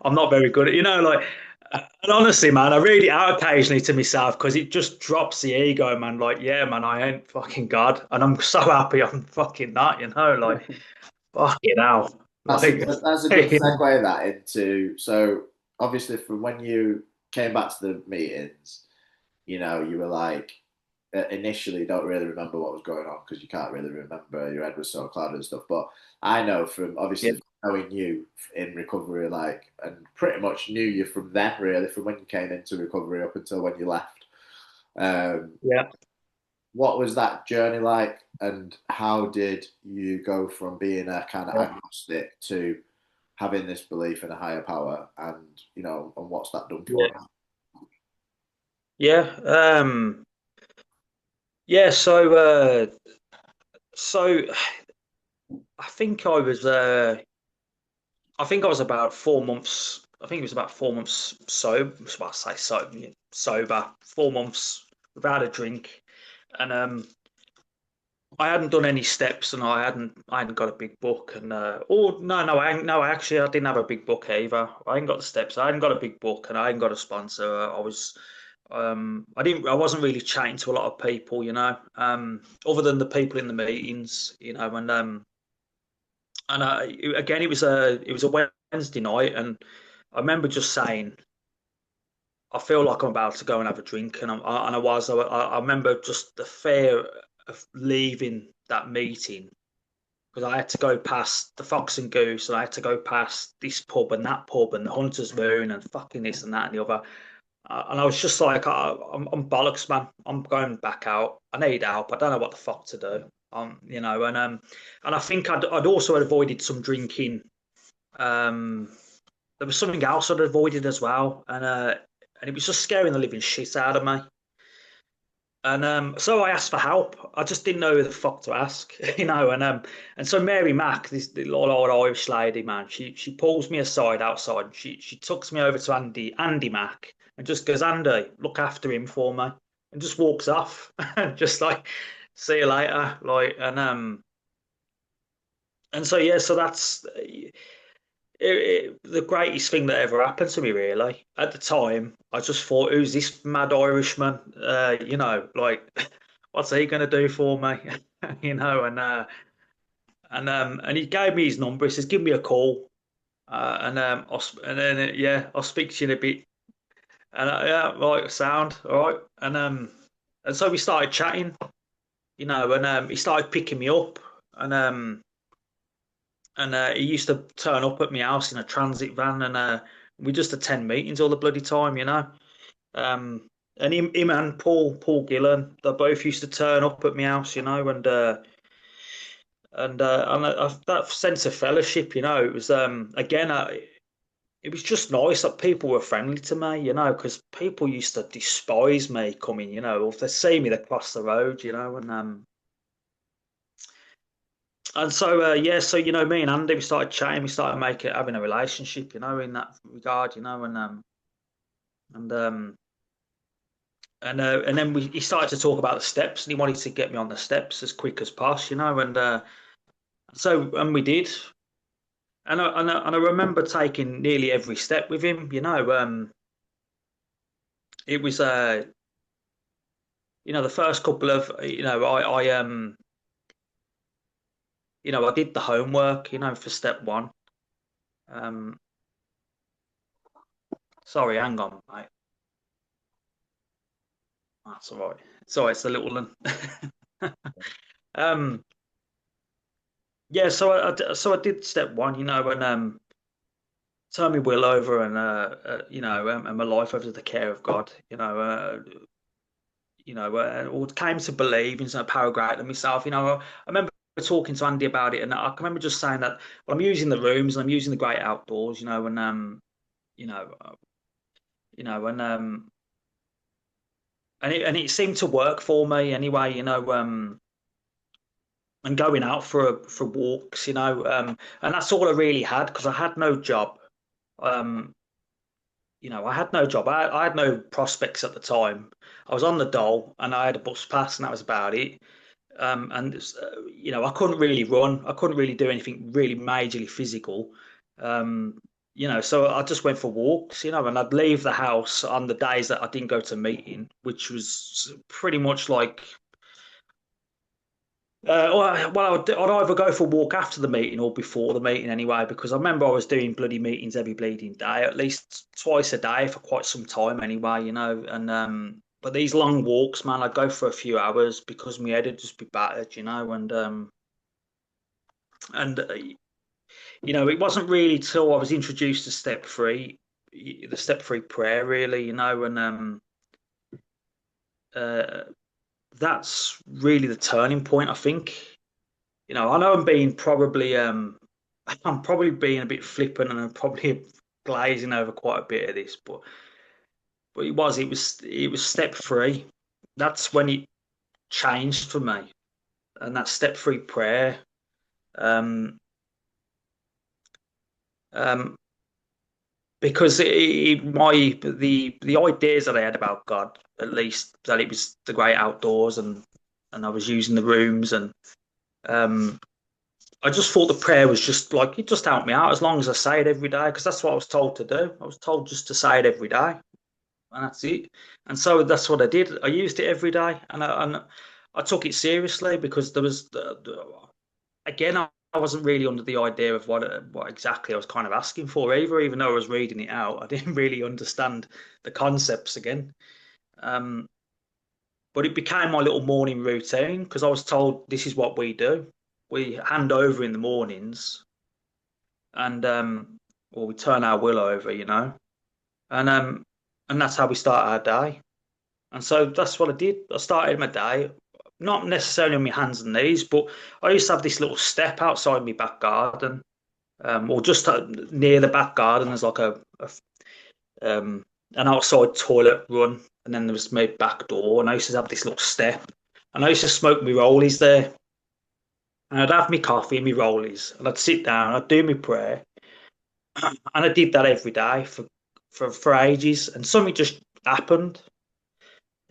I'm not very good at like. And honestly, man, I read it out occasionally to myself because it just drops the ego, man. Like, yeah, man, I ain't fucking God, and I'm so happy I'm fucking not. You know, like, fucking hell, like, That's a good segue that into so obviously from when you came back to the meetings, you know, you were like initially don't really remember what was going on because you can't really remember your head was so clouded and stuff. But I know from yeah, obviously knowing you in recovery, like, and pretty much knew you from then, really, from when you came into recovery up until when you left. Um, yeah. what was that journey like, and how did you go from being a kind of agnostic to having this belief in a higher power, and you know, and what's that done for Yeah. you? Yeah. Yeah. So I think I think I was about 4 months. I think it was about 4 months sober. Well, I say sober. 4 months without a drink, and I hadn't done any steps, and I hadn't got a big book, and oh no, no, actually, I didn't have a big book either. I hadn't got the steps. I hadn't got a big book, and I hadn't got a sponsor. I wasn't really chatting to a lot of people, other than the people in the meetings, and again, it was a Wednesday night, and I remember just saying, I feel like I'm about to go and have a drink, I remember just the fear of leaving that meeting because I had to go past the Fox and Goose, and I had to go past this pub and the Hunter's Moon and fucking this and that and the other. And I was just like, I'm bollocks, man. I'm going back out. I need help. I don't know what the fuck to do. And I think I'd also avoided some drinking. Um, there was something else I'd avoided as well, and it was just scaring the living shit out of me. And so I asked for help. I just didn't know who the fuck to ask, and so Mary Mack, this little old Irish lady, man, she pulls me aside outside. And she tucks me over to Andy Mack and just goes, Andy, look after him for me, and just walks off, just like, see you later, like, and so yeah, so that's the greatest thing that ever happened to me, really. At the time, I just thought, who's this mad Irishman? Like, what's he going to do for me? And he gave me his number. He says, give me a call. Yeah, I'll speak to you in a bit. And yeah, right, sound, all right. And so we started chatting, and he started picking me up. And and he used to turn up at my house in a transit van, and we just attend meetings all the bloody time, you know. Um, and him and Paul Gillen, they both used to turn up at my house, you know, and that sense of fellowship, you know, it was again, it was just nice that people were friendly to me, you know, because people used to despise me coming, you know, or if they see me, they cross the road, you know, and so yeah, so you know, me and Andy, we started chatting, we started making having a relationship, you know, in that regard, you know, and um and then he started to talk about the steps, and he wanted to get me on the steps as quick as possible, you know, and we did, and I remember taking nearly every step with him, you know, it was you know, the first couple of, you know, you know, I did the homework, you know, for step one. Um, Sorry, hang on, mate. That's all right. Sorry, it's a little one. um, yeah, so I did step one, you know, and turn my will over and you know, and my life over to the care of God, or came to believe in some power greater than myself. You know, I remember talking to Andy about it, and I can remember just saying that, well, I'm using the rooms and I'm using the great outdoors, you know, and you know, you know, and it seemed to work for me anyway, you know, and going out for walks, you know, and that's all I really had because I had no job. Um, you know, I had no job. I had no prospects at the time. I was on the dole and I had a bus pass, and that was about it. And you know, I couldn't really run. I couldn't really do anything really majorly physical. Um, you know, so I just went for walks, you know, and I'd leave the house on the days that I didn't go to meeting, which was pretty much like, I'd either go for a walk after the meeting or before the meeting anyway, because I remember I was doing bloody meetings every bleeding day, at least twice a day for quite some time anyway, you know. And but these long walks, man, I'd go for a few hours because my head would just be battered, you know. And you know, it wasn't really till I was introduced to step three, the step three prayer, really, you know, and uh, that's really the turning point, I think. You know, I know I'm being probably I'm probably being a bit flippant and I'm probably glazing over quite a bit of this, but it was step three. That's when it changed for me, and that step three prayer. Um, um, because the ideas that I had about God, at least that it was the great outdoors, and I was using the rooms, and um, I just thought the prayer was just like it just helped me out as long as I say it every day, because that's what I was told to do. I was told just to say it every day, and that's it. And so that's what I did. I used it every day, and I took it seriously because there was again I wasn't really under the idea of what exactly I was kind of asking for either. Even though I was reading it out, I didn't really understand the concepts again. Um, but it became my little morning routine because I was told this is what we do. We hand over in the mornings and or we turn our will over, you know, and um, and that's how we start our day. And so that's what I did. I started my day, not necessarily on my hands and knees, but I used to have this little step outside my back garden, or just near the back garden. There's like um, an outside toilet run, and then there was my back door, and I used to have this little step, and I used to smoke my rollies there, and I'd have my coffee and my rollies, and I'd sit down, I'd do my prayer, and I did that every day for ages, and something just happened.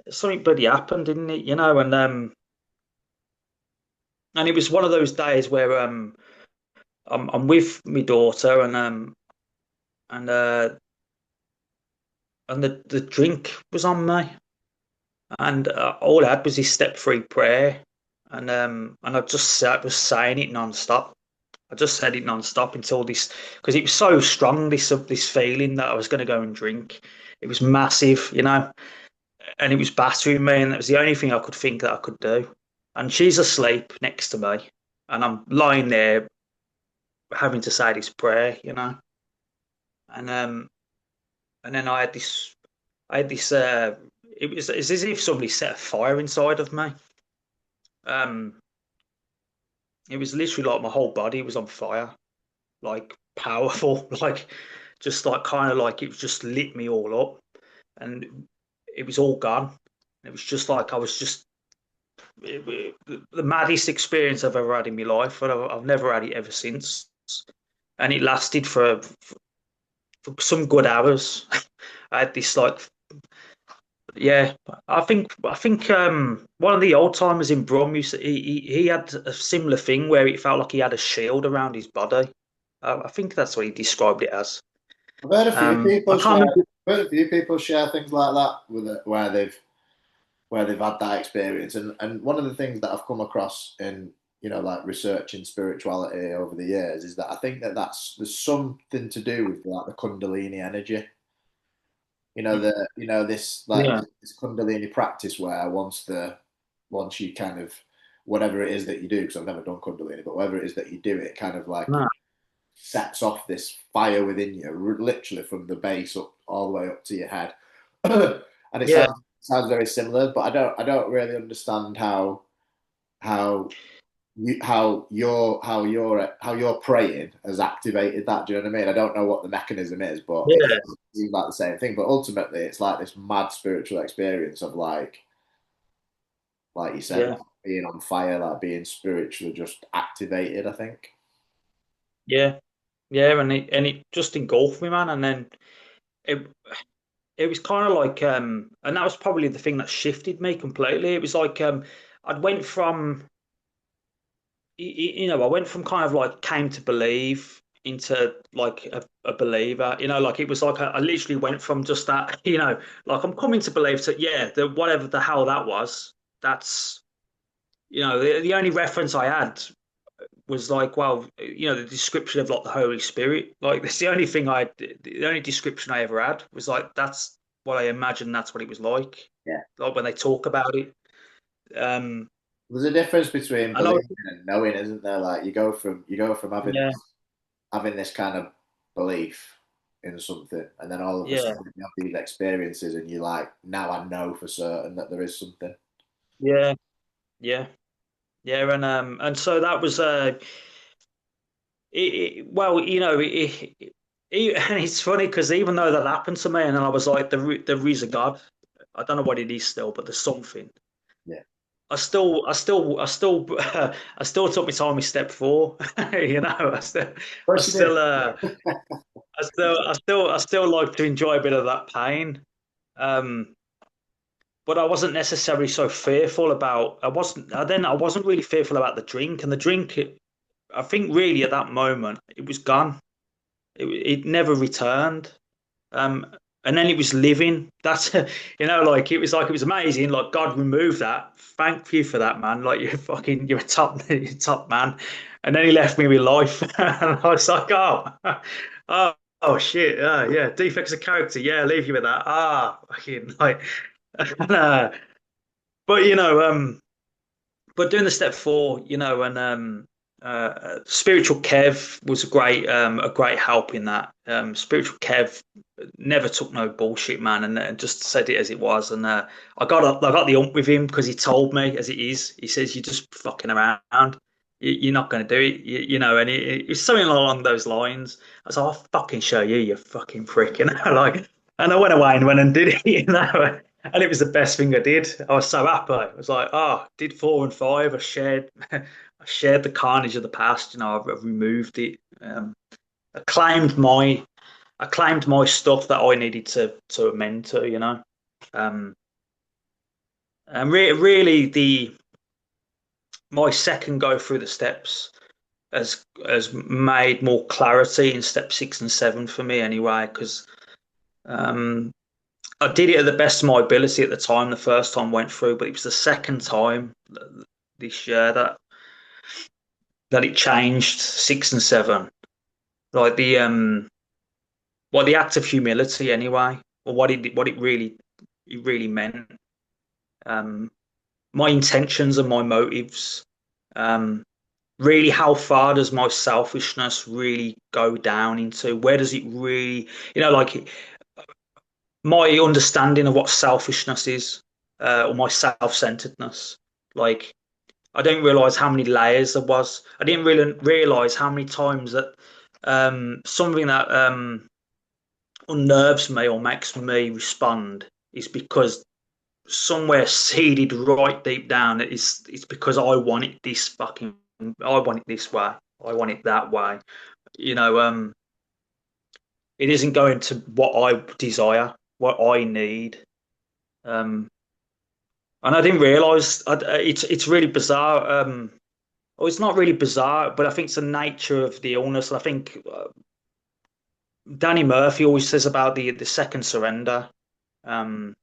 Something bloody happened, didn't it? You know, and it was one of those days where I'm with my daughter and uh and the drink was on me, and all I had was this step three prayer, and I just was saying it non-stop. I just said it non-stop until this, because it was so strong, this feeling that I was going to go and drink. It was massive, you know, and it was battering me, and that was the only thing I could think that I could do. And she's asleep next to me, and I'm lying there having to say this prayer, and and then I had this it's as if somebody set a fire inside of me. Um, it was literally like my whole body was on fire, like powerful, like just like kind of like it just lit me all up, and it was all gone. It was just like I was just the maddest experience I've ever had in my life, and I've never had it ever since. And it lasted for some good hours. I had this like, yeah, I think one of the old timers in Brum he had a similar thing where it felt like he had a shield around his body. I think that's what he described it as. I've heard a few I people can't share. remember. I've heard a few people share things like that with it, where they've had that experience. And one of the things that I've come across in like researching spirituality over the years is that I think that there's something to do with like the Kundalini energy. This like Yeah, this Kundalini practice where once you kind of whatever it is that you do, because I've never done Kundalini, but whatever it is that you do, it kind of like no, sets off this fire within you, literally from the base up all the way up to your head. And it yeah, sounds very similar, but I don't really understand how how you're praying has activated that. Do you know what I mean? I don't know what the mechanism is, but it yeah, seems like the same thing. But ultimately, it's like this mad spiritual experience of like you said, yeah, like being on fire, like being spiritually just activated. I think. yeah, yeah, and it just engulfed me, man. And then it it was kind of like and that was probably the thing that shifted me completely. It was like I'd went from I went from kind of like came to believe into like a believer, like it was like I literally went from just that, like I'm coming to believe that, yeah, the whatever the hell that was, that's, the only reference I had was like, well, the description of like the Holy Spirit. Like that's the only description I ever had was like, that's what I imagine that's what it was Yeah. like when they talk about it. Um, There's a difference between and I was, believing and knowing, isn't there? Like you go from having yeah, this kind of belief in something, and then all of a yeah, sudden you have these experiences, and you're like, now I know for certain that there is something. yeah, yeah. Yeah, and so that was well, and it's funny because even though that happened to me, and then I was like, there is a God. I don't know what it is still, but there's something. Yeah, I still took my time with step four. of I course you did. still, I still like to enjoy a bit of that pain. Um, but I wasn't necessarily so fearful about. I wasn't really fearful about the drink, and the drink. I think really at that moment it was gone. It never returned. Um, and then it was living. That's like it was amazing. Like God removed that. Thank you for that, man. Like you're a you're a top man. And then he left me with life, and I was like, oh, oh shit, yeah, defects of character. Yeah, leave you with that. Fucking like, and, but but doing the step four, and spiritual Kev was a great help in that. Spiritual Kev never took no bullshit, man, and just said it as it was. And I got the ump with him because he told me as it is. He says you're just fucking around. You're not going to do it, And it was something along those lines. I was like, I'll fucking show you, you fucking prick, like. And I went away and went and did it, And it was the best thing I did. I was so happy. I was like, oh, did 4 and 5. I shared the carnage of the past. I've removed it. I claimed my I claimed my stuff that I needed to amend to. Um, and really the my second go through the steps has made more clarity in step 6 and 7 for me anyway. Because um, I did it at the best of my ability at the time. The first time went through, but it was the second time this year that it changed 6 and 7. Like the act of humility anyway, or what it really meant. Um, my intentions and my motives. Um, really how far does my selfishness really go down into? Where does it really, like my understanding of what selfishness is, or my self-centeredness. Like I didn't realize how many layers there was. I didn't really realize how many times that something that unnerves me or makes me respond is because somewhere seeded right deep down it's because I want it this fucking I want it this way. I want it that way. You know, it isn't going to what I desire, what I need. Um, and I didn't realize it's really bizarre. Oh, it's not really bizarre, but I think it's the nature of the illness. I think Danny Murphy always says about the second surrender. Um,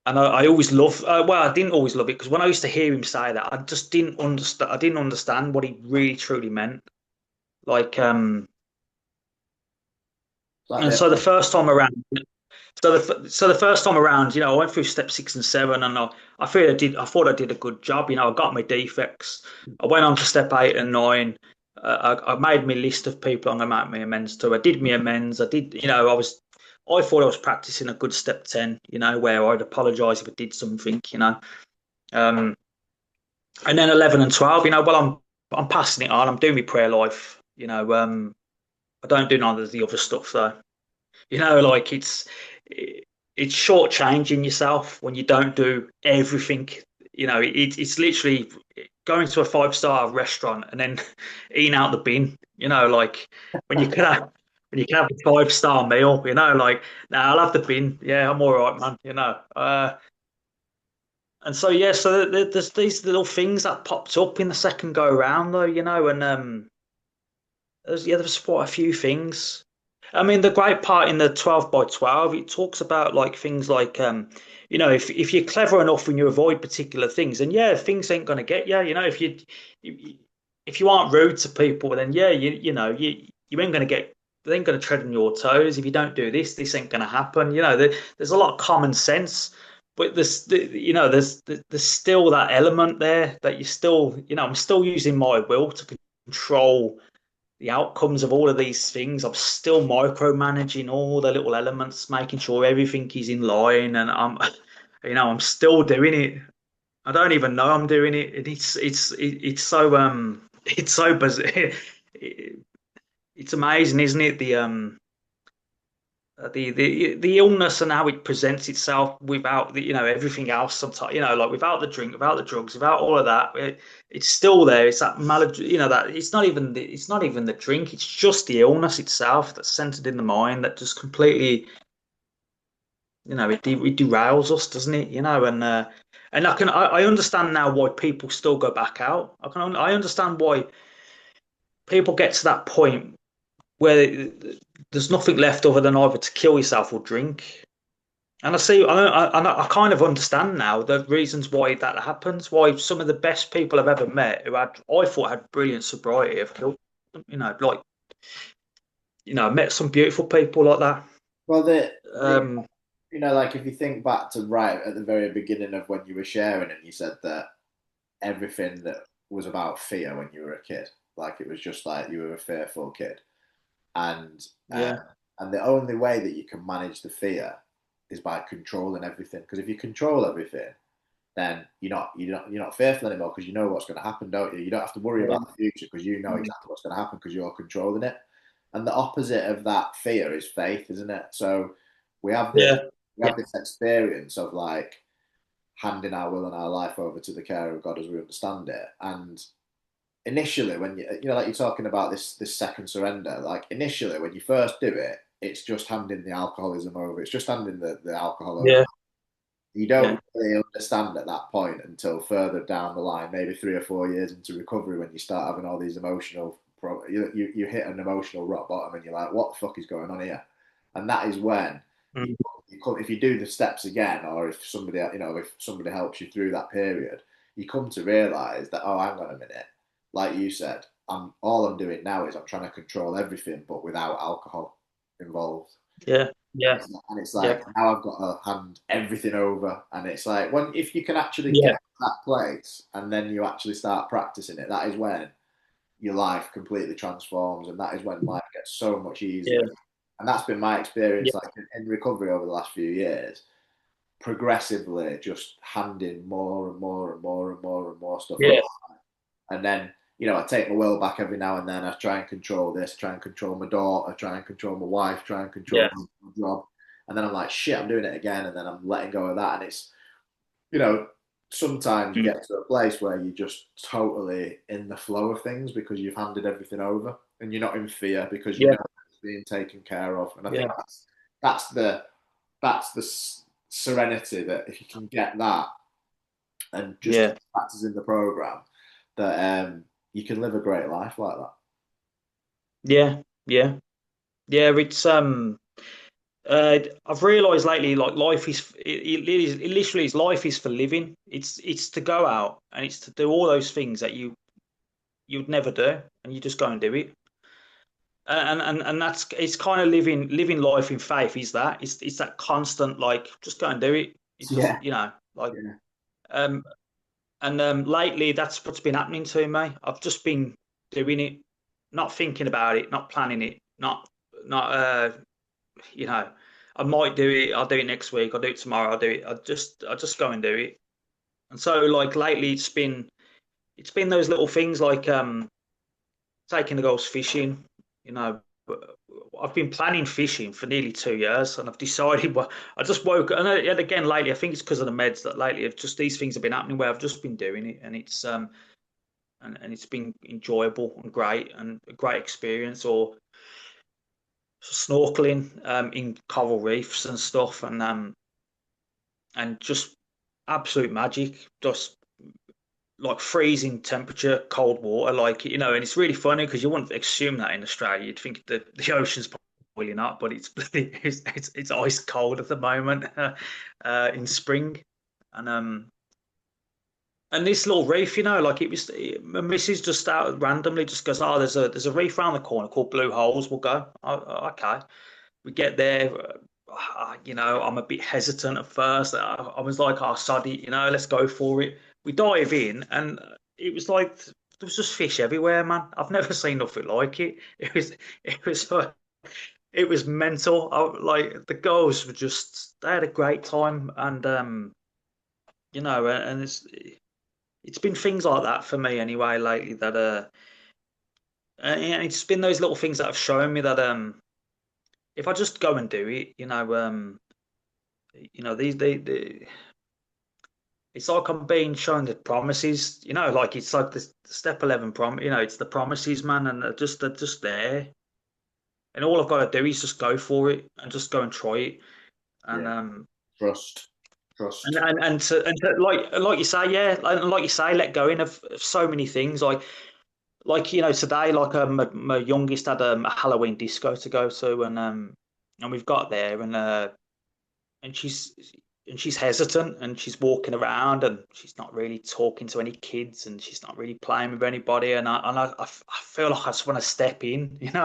and I always love. Well, I didn't always love it because when I used to hear him say that, I just didn't understand. I didn't understand what he really truly meant. Like, Like and the so the first time around, so the first time around, I went through step 6 and 7, and I feel I thought I did a good job. I got my defects. I went on to step 8 and 9. I made my list of people I'm gonna make my amends to. I did my amends. I did, I thought I was practicing a good step 10. Where I'd apologise if I did something. Um, and then 11 and 12. Well, I'm passing it on. I'm doing my prayer life. I don't do none of the other stuff though. Like it's shortchanging yourself when you don't do everything. It's literally going to a 5-star restaurant and then eating out the bin. Like when you can have when you can have a 5-star meal. Like now I'll have the bin. Yeah, I'm all right, man. And so yeah, so there's these little things that popped up in the second go around though. And there's quite a few things. I mean, the great part in the 12 by 12, it talks about like things like, if you're clever enough when you avoid particular things, then yeah, things ain't gonna get you. If you aren't rude to people, then yeah, you ain't gonna get they ain't gonna tread on your toes. If you don't do this, this ain't gonna happen. There's a lot of common sense, but there's still that element there that you still, I'm still using my will to control the outcomes of all of these things. I'm still micromanaging all the little elements, making sure everything is in line, and I'm still doing it. I don't even know I'm doing it. And it's so it's so bizarre. It's amazing, isn't it? The illness and how it presents itself without everything else. Sometimes like without the drink, without the drugs, without all of that, it's still there. It's that that it's not even the drink. It's just the illness itself that's centered in the mind that just completely it derails us, doesn't it? And I understand now why people still go back out. I understand why people get to that point where there's nothing left other than either to kill yourself or drink. And I kind of understand now the reasons why that happens. Why some of the best people I've ever met, I thought had brilliant sobriety, have killed them. Like I met some beautiful people like that. well, the Um, like if you think back to right at the very beginning of when you were sharing, and you said that everything that was about fear when you were a kid, like it was just like you were a fearful kid, and yeah, and the only way that you can manage the fear is by controlling everything. Because if you control everything, then you're not fearful anymore because you know what's going to happen, don't you? You don't have to worry yeah, about the future because you know exactly what's going to happen because you're controlling it. And the opposite of that fear is faith, isn't it? So we have this yeah, we have this experience of like handing our will and our life over to the care of God as we understand it. And initially, when like you're talking about this second surrender, like initially when you first do it, it's just handing the alcoholism over. It's just handing the alcohol over. yeah, You yeah, don't really understand at that point until further down the line, maybe 3 or 4 years into recovery, when you start having all these you hit an emotional rock bottom, and you're like, what the fuck is going on here? And that is when you, mm, if you do the steps again, or if somebody helps you through that period, you come to realize that, oh, hang on a minute, like you said, I'm doing now is I'm trying to control everything, but without alcohol involved. yeah, yeah, And it's yeah, like now I've got to hand everything over, and it's like when if you can actually yeah, get that place and then you actually start practicing it, that is when your life completely transforms, and that is when life gets so much easier. Yeah, And that's been my experience, yeah, like in recovery over the last few years, progressively just handing more and more and more and more and more stuff over. yeah, And then, I take my will back every now and then. I try and control this, try and control my daughter, try and control my wife, try and control yeah, my job. And then I'm like, shit, I'm doing it again. And then I'm letting go of that. And it's, you know, sometimes you mm, get to a place where you're just totally in the flow of things because you've handed everything over and you're not in fear because you yeah, know it's being taken care of. And I think yeah, that's the that's the serenity that if you can get that and just yeah, keep practicing the program, that you can live a great life like that. yeah, yeah, yeah. I've realised lately, like life it literally is life is for living. It's to go out and it's to do all those things that you'd never do, and you just go and do it. And that's it's kind of living life in faith. Is that it's that constant like just go and do it. It Yeah, just like yeah, um and lately that's what's been happening to me. I've just been doing it, not thinking about it, not planning it, not you know, I might do it. I'll do it next week. I'll do it tomorrow. I'll do it. I just go and do it. And so like lately, it's been those little things like taking the girls fishing. You know, I've been planning fishing for nearly 2 years, and I've decided. Well, I just woke, and again lately, I think it's because of the meds that lately, have just these things have been happening where I've just been doing it, and it's been enjoyable and great and a great experience. Or snorkeling in coral reefs and stuff, and just absolute magic, just like freezing temperature, cold water, like and it's really funny because you wouldn't assume that in Australia. You'd think the ocean's boiling up, but it's ice cold at the moment in spring, and this little reef, like my missus just out randomly just goes, oh, there's a reef around the corner called Blue Holes. We'll go. Oh, okay. We get there. I'm a bit hesitant at first. I was like, "Oh, sod it, let's go for it." We dive in, and it was like there was just fish everywhere, man. I've never seen nothing like it. It was mental. Like the girls were just they had a great time, and and it's been things like that for me anyway lately that and it's been those little things that have shown me that if I just go and do it, these it's like I'm being shown the promises, like it's like the step 11 it's the promises, man, and they're just there, and all I've got to do is just go for it and just go and try it, and yeah. um Trust, and trust. like you say, yeah, like you say, let go in of so many things, like today, like my youngest had a Halloween disco to go to, and we've got there, and she's hesitant and she's walking around and she's not really talking to any kids and she's not really playing with anybody, and I feel like I just want to step in, and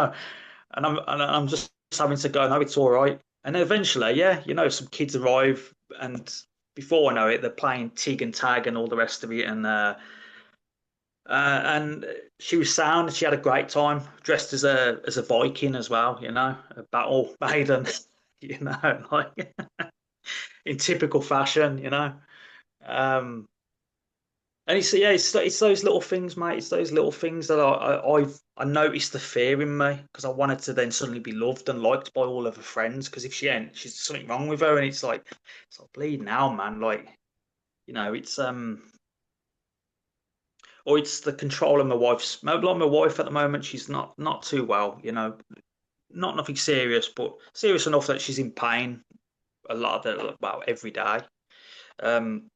I'm just having to go, no, it's all right. And then eventually, yeah, some kids arrive, and before I know it, they're playing tig and tag and all the rest of it, and she was sound. She had a great time, dressed as a Viking as well, a battle maiden, like in typical fashion. Um, and it's those little things, mate. It's those little things that I noticed the fear in me because I wanted to then suddenly be loved and liked by all of her friends. Because if she ain't, she's something wrong with her, and it's like bleeding now, man. Like or it's the control of my wife at the moment. She's not too well, not nothing serious, but serious enough that she's in pain a lot of the well every day. Um,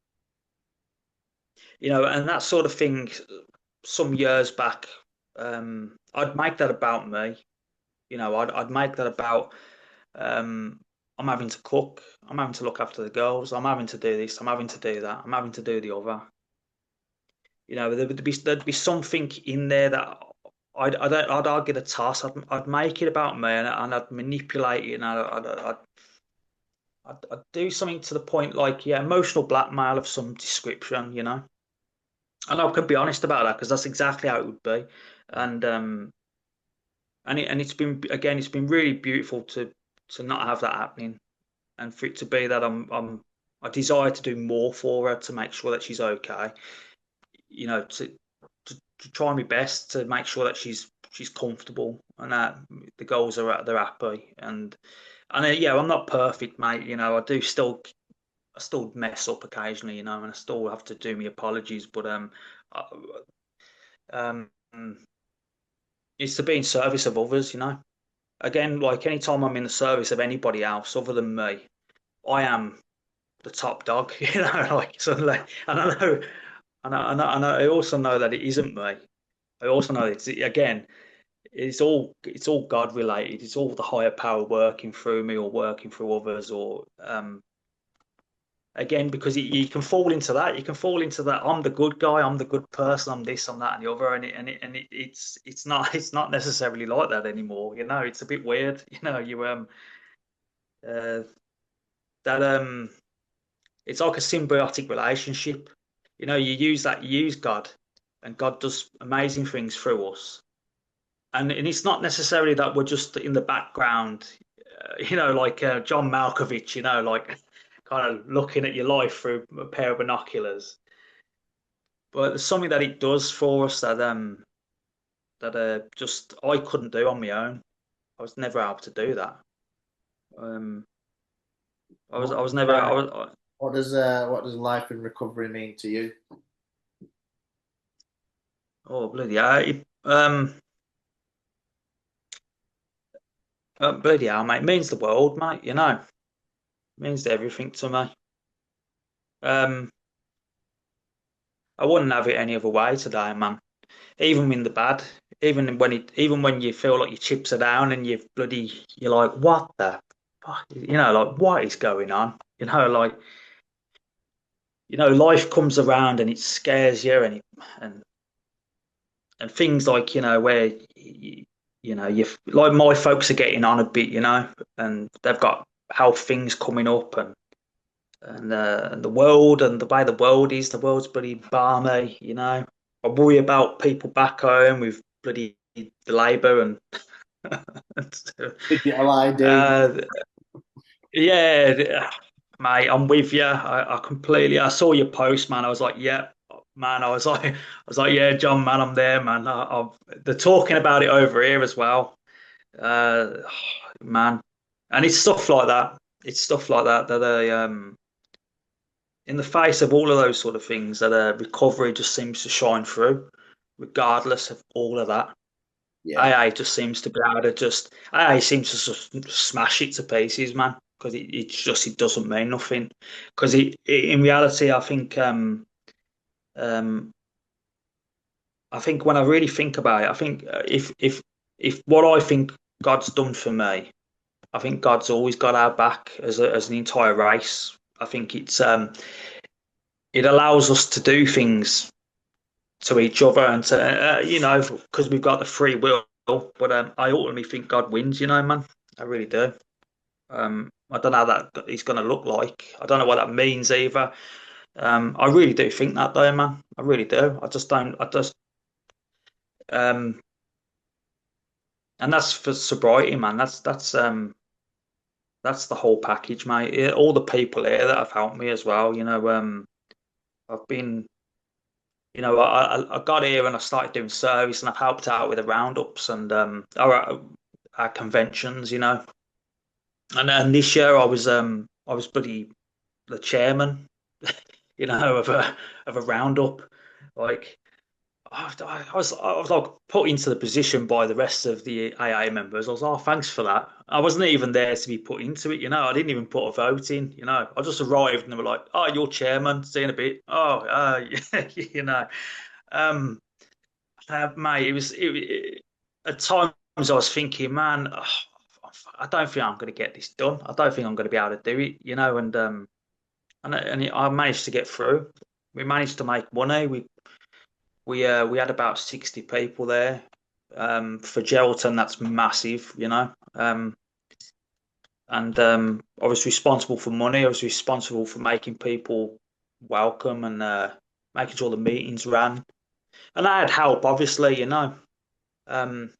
and that sort of thing some years back, I'd make that about me. I'd make that about um, I'm having to cook, I'm having to look after the girls, I'm having to do this, I'm having to do that, I'm having to do the other. There'd be something in there that I'd argue the toss. I'd make it about me, and I'd manipulate it, and I'd do something to the point like, yeah, emotional blackmail of some description, And I could be honest about that because that's exactly how it would be. And it's been again, it's been really beautiful to not have that happening, and for it to be that I desire to do more for her to make sure that she's okay. You know, to try my best to make sure that she's comfortable and that the goals are they're happy. And yeah, I'm not perfect, mate. I still mess up occasionally, and I still have to do my apologies. But I- um, it's to be in service of others. Again, like anytime I'm in the service of anybody else other than me, I am the top dog, like suddenly. And I know, I also know that it isn't me. I also know it's again, it's all God related. It's all the higher power working through me or working through others, or again, because you can fall into that. You can fall into that. I'm the good guy. I'm the good person. I'm this. I'm that, and the other. It's not necessarily like that anymore. It's a bit weird. You uh, that it's like a symbiotic relationship. You use God, and God does amazing things through us. And it's not necessarily that we're just in the background, like John Malkovich, like kind of looking at your life through a pair of binoculars. But there's something that it does for us that just I couldn't do on my own. I was never able to do that. Um, What, I was never. what does life in recovery mean to you? Oh bloody hell! Bloody hell, mate! It means the world, mate. It means everything to me. Um, I wouldn't have it any other way today, man. Even in the bad, even when you feel like your chips are down and you're like, what the fuck? Like what is going on? Life comes around and it scares you and things like where you like my folks are getting on a bit, and they've got health things coming up and the world and the way the world's bloody balmy. I worry about people back home with bloody the Labour and Digital ID. uh, yeah, mate, I'm with you. I completely. I saw your post, man. I was like, yeah, man. Yeah, John, man, I'm there, man. They're talking about it over here as well, uh, man. And it's stuff like that. It's stuff like that that in the face of all of those sort of things, that recovery just seems to shine through, regardless of all of that. Yeah, AA just seems to be able to AA seems to just smash it to pieces, man. Because it doesn't mean nothing. Because in reality, um, I think when I really think about it, I think if what I think God's done for me, I think God's always got our back as an entire race. I think it allows us to do things to each other and to because we've got the free will. But I ultimately think God wins. Man, I really do. I don't know how that is going to look like. I don't know what that means either. I really do think that though, man. I really do. I just don't. I just um, and that's for sobriety, man. That's the whole package, mate. All the people here that have helped me as well. I've been. I got here and I started doing service and I've helped out with the roundups and our conventions. And this year I was bloody the chairman, of a roundup. Like I was like put into the position by the rest of the AA members. I was, oh, thanks for that. I wasn't even there to be put into it. I didn't even put a vote in. I just arrived and they were like, oh, you're chairman. See you in a bit. Oh, yeah, Um, mate, at times I was thinking, man, I don't think I'm going to get this done. I don't think I'm going to be able to do it. And I managed to get through. We managed to make money. We had about 60 people there. For Geraldton, that's massive. and I was responsible for money. I was responsible for making people welcome and making sure the meetings ran. And I had help, obviously, Um,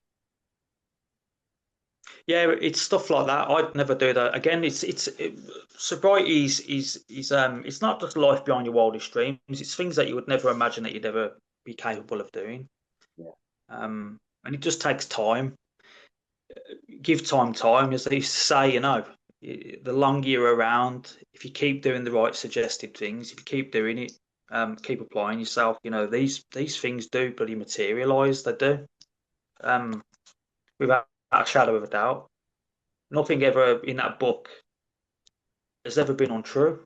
yeah, it's stuff like that. I'd never do that again. Sobriety is it's not just life beyond your wildest dreams. It's things that you would never imagine that you'd ever be capable of doing. Yeah. And it just takes time. Give time, as they used to say. The longer you're around, if you keep doing the right suggested things, if you keep doing it, keep applying yourself. These things do bloody materialize. They do. Um, without a shadow of a doubt. Nothing ever in that book has ever been untrue.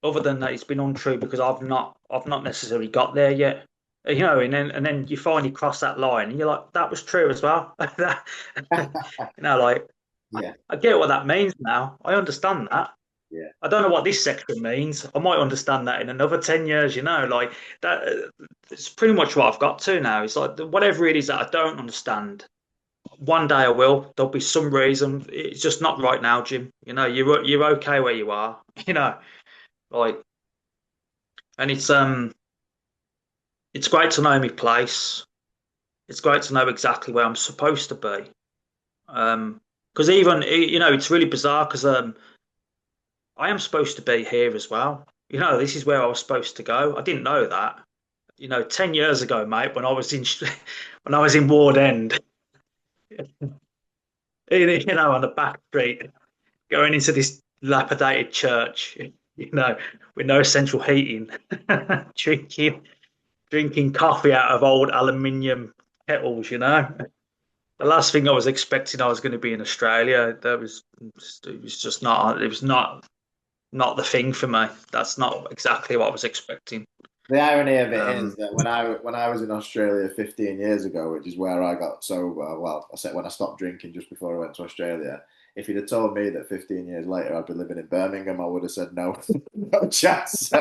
Other than that, it's been untrue because I've not necessarily got there yet. And then you finally cross that line, and you're like, that was true as well. Like Yeah. I get what that means now. I understand that. Yeah. I don't know what this section means. I might understand that in another 10 years. Like that. It's pretty much what I've got to now. It's like whatever it is that I don't understand. One day I will. There'll be some reason. It's just not right now, Jim. You're okay where you are. You know, like, and it's great to know my place. It's great to know exactly where I'm supposed to be. Because even it's really bizarre because I am supposed to be here as well. This is where I was supposed to go. I didn't know that. 10 years ago, mate, when I was in when I was in Ward End, on the back street, going into this dilapidated church, with no central heating, drinking drinking coffee out of old aluminium kettles. The last thing I was expecting, I was going to be in Australia. It was just not. It was not the thing for me. That's not exactly what I was expecting. The irony of it is Um, that when I was in Australia 15 years ago, which is where I got sober, well, I said when I stopped drinking just before I went to Australia, if you'd have told me that 15 years later I'd be living in Birmingham, I would have said no, no chance.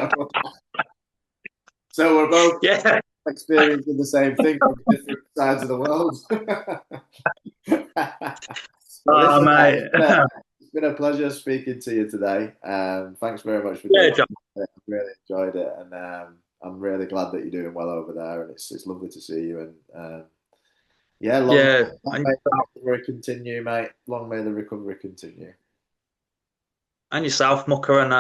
So we're both yeah. experiencing the same thing from different sides of the world. But Oh, listen, mate, mate. it's been a pleasure speaking to you today. Thanks very much for Yeah, doing John. it. I've really enjoyed it, and I'm really glad that you're doing well over there, and it's lovely to see you. And yeah, Yeah, long and may the recovery continue, mate. Long may the recovery continue. yourself, Mucker, and